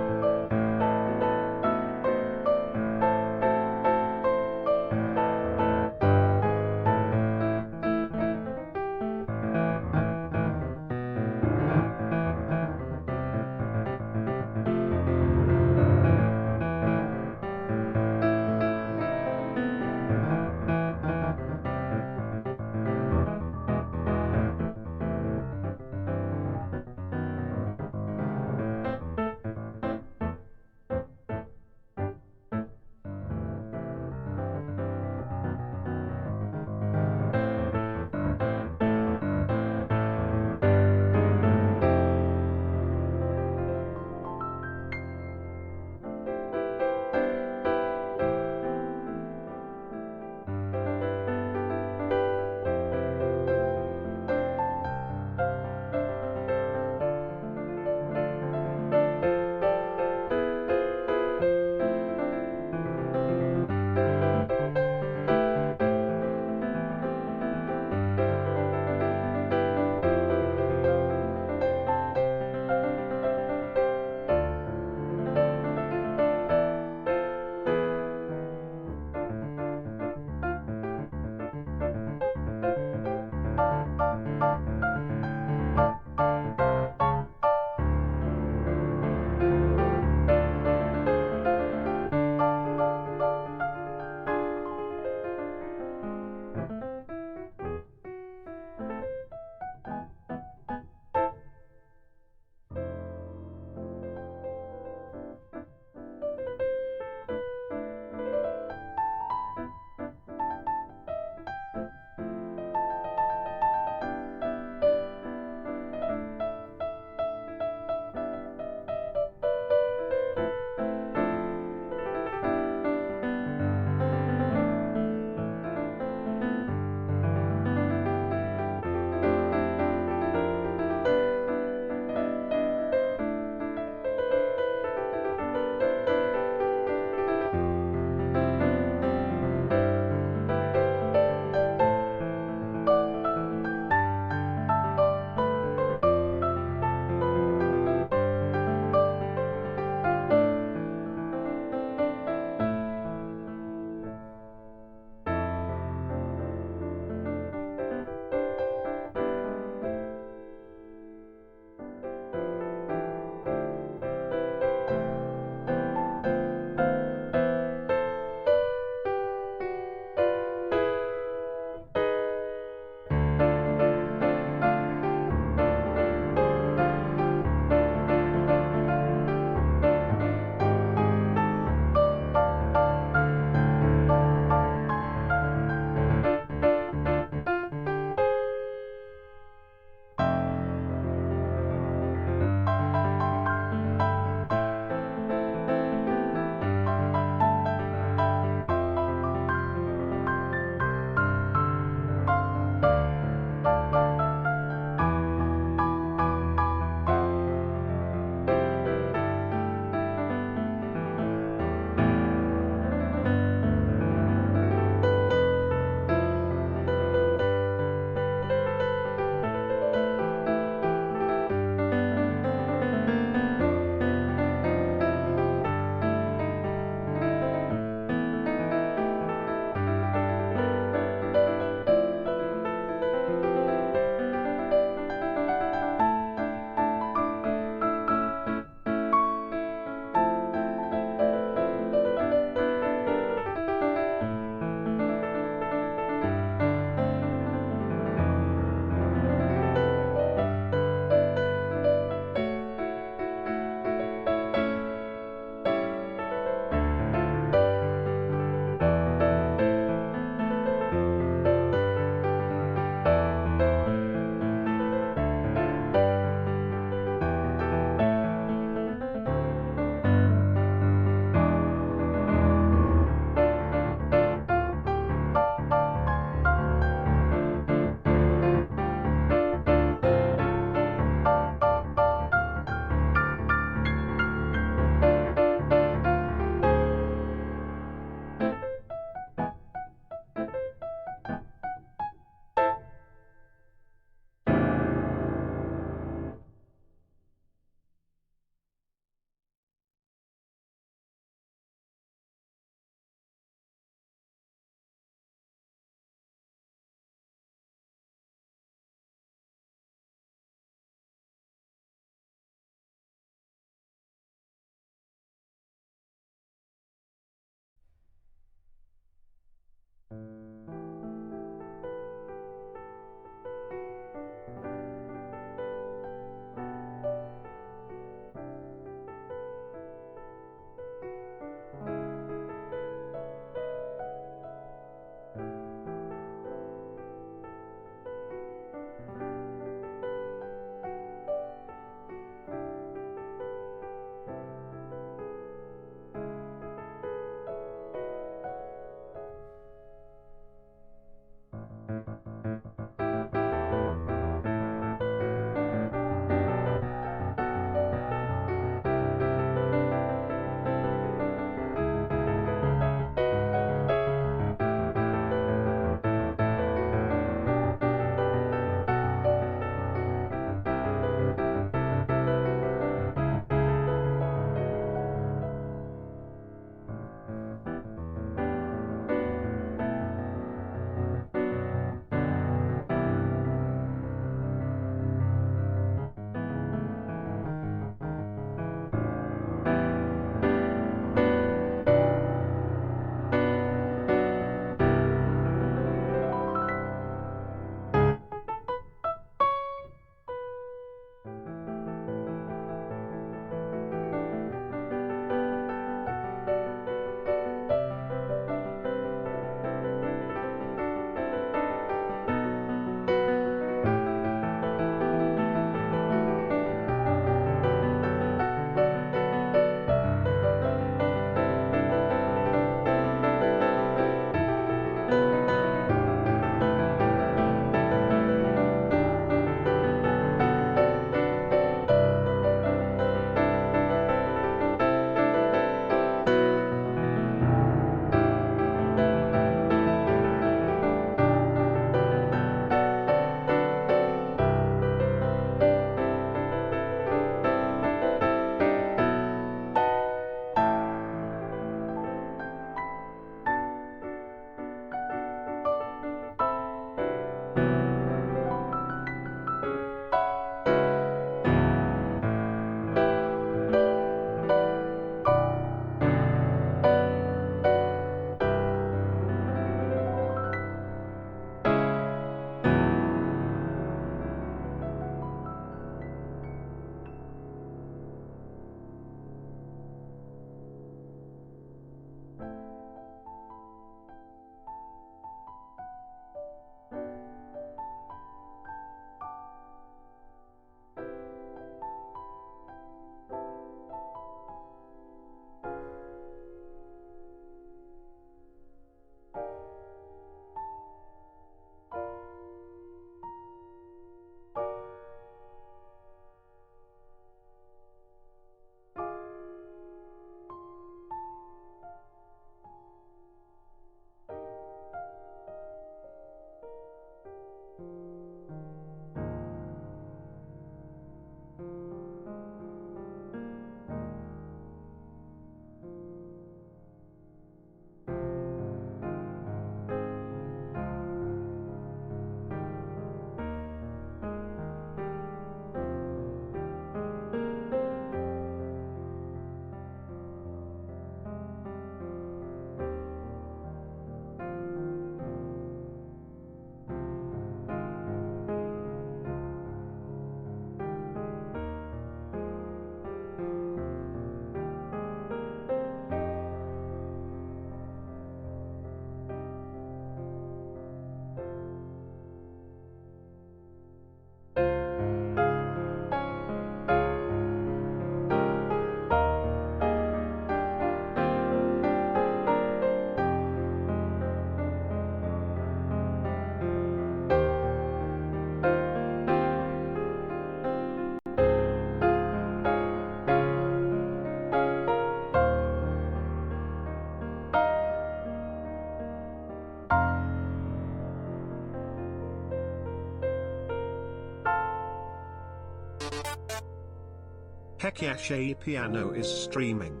Heck yeah, Shay Piano is streaming.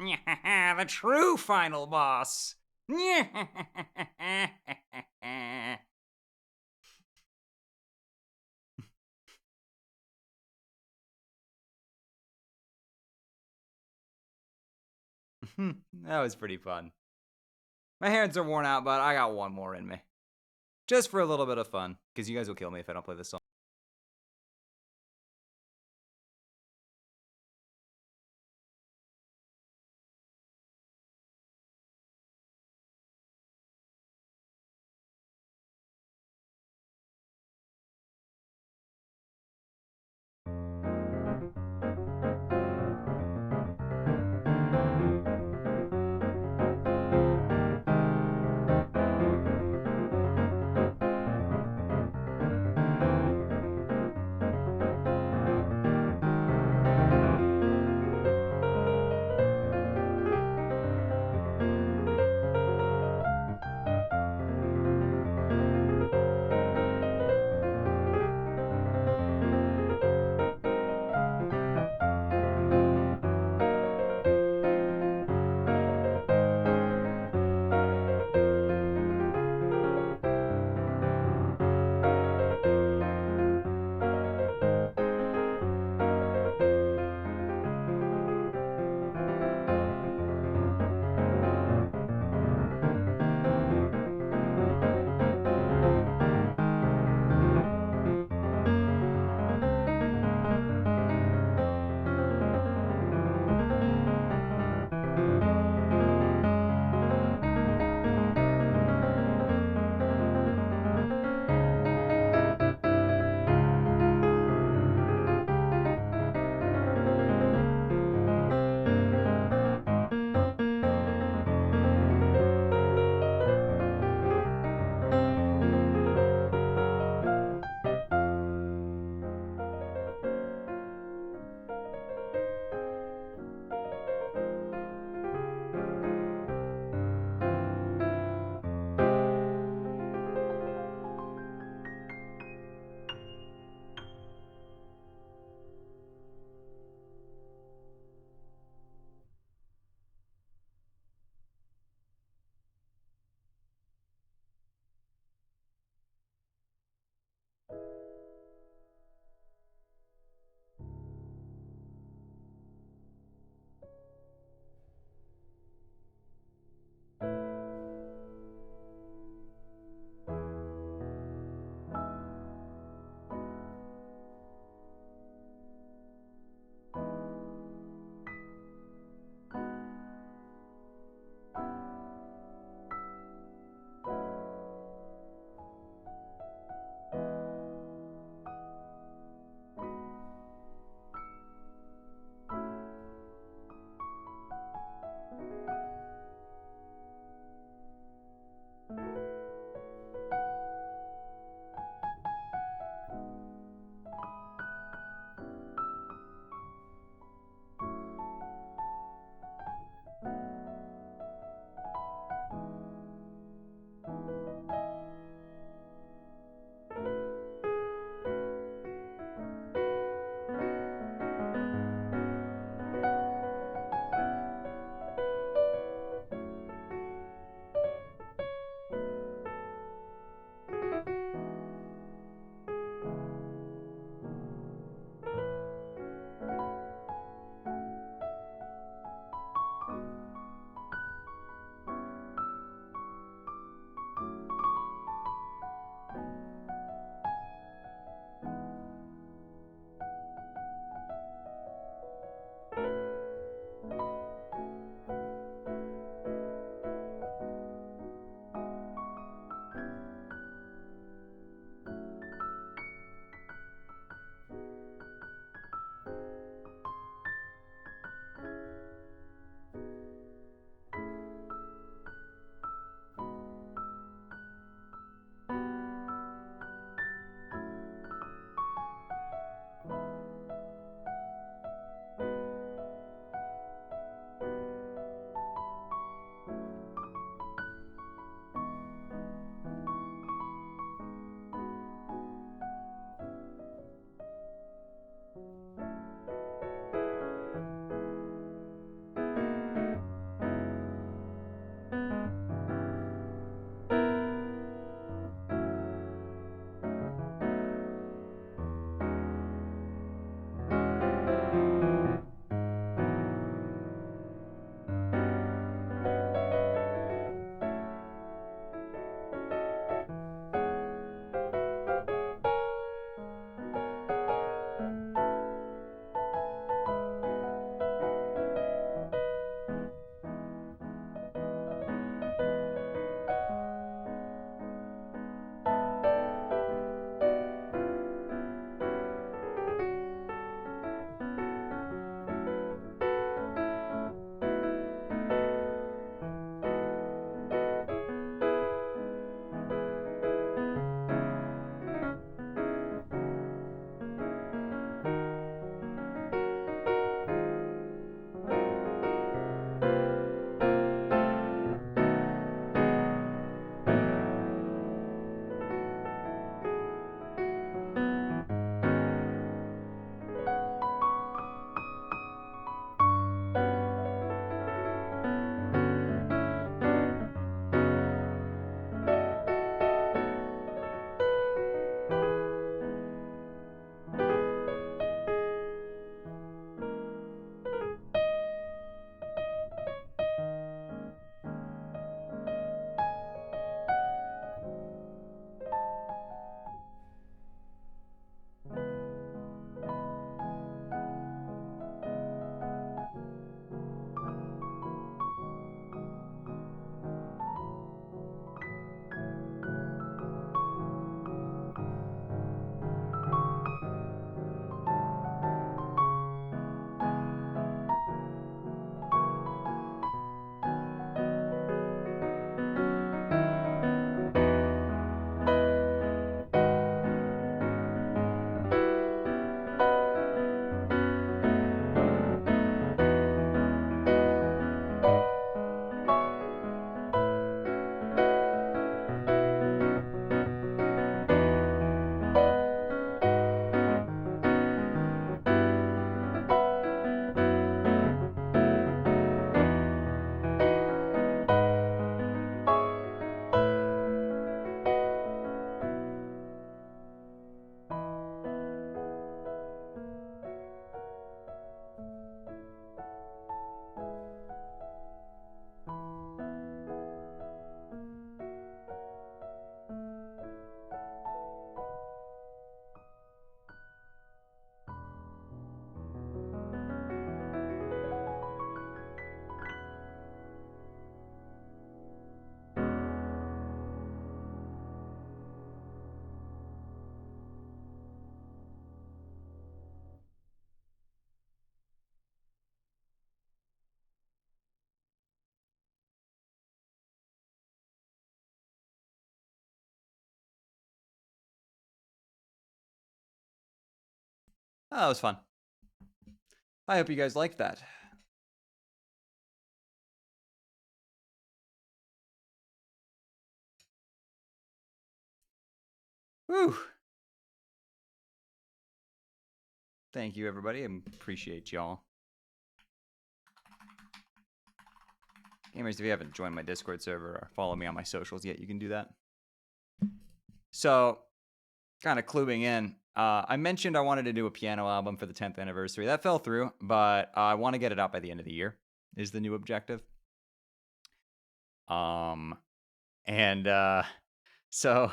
The true final boss. That was pretty fun. My hands are worn out, but I got one more in me. Just for a little bit of fun, because you guys will kill me if I don't play this song. Oh, that was fun. I hope you guys liked that. Whew. Thank you, everybody. I appreciate y'all. Gamers, if you haven't joined my Discord server or follow me on my socials yet, you can do that. So, kind of cluing in, I mentioned I wanted to do a piano album for the 10th anniversary. That fell through, but I want to get it out by the end of the year is the new objective. So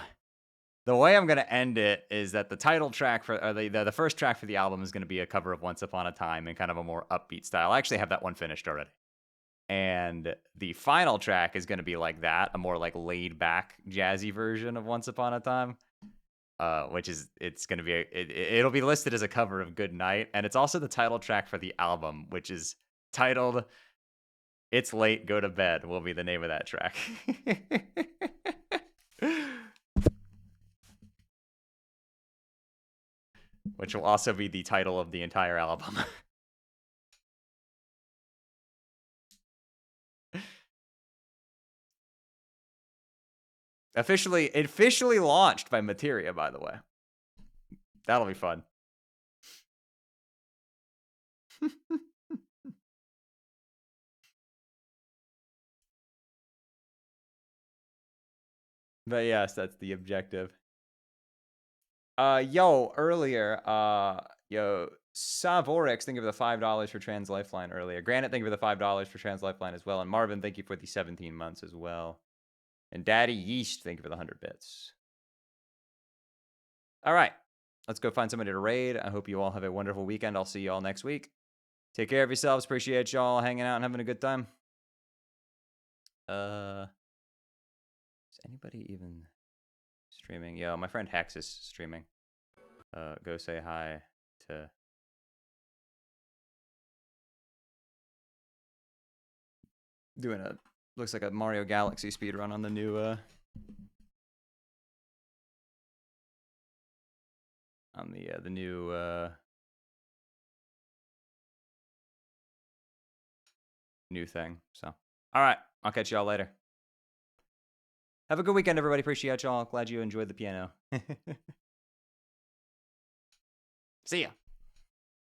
the way I'm going to end it is that the title track for or the first track for the album is going to be a cover of Once Upon a Time in kind of a more upbeat style. I actually have that one finished already. And the final track is going to be like that, a more like laid back jazzy version of Once Upon a Time. Which is, it's going to be, it'll be listed as a cover of Good Night. And it's also the title track for the album, which is titled It's Late, Go to Bed, will be the name of that track. Which will also be the title of the entire album. Officially launched by Materia, by the way. That'll be fun. But yes, that's the objective. Earlier, Savorix, thank you for the $5 for Trans Lifeline earlier. Granite, thank you for the $5 for Trans Lifeline as well. And Marvin, thank you for the 17 months as well. And Daddy Yeast, thank you for the 100 bits. All right, let's go find somebody to raid. I hope you all have a wonderful weekend. I'll see you all next week. Take care of yourselves. Appreciate y'all hanging out and having a good time. Is anybody even streaming? Yo, my friend Hex is streaming. Go say hi to... Doing a... Looks like a Mario Galaxy speedrun on the new... on the new... new thing. So, all right. I'll catch y'all later. Have a good weekend, everybody. Appreciate y'all. Glad you enjoyed the piano. See ya.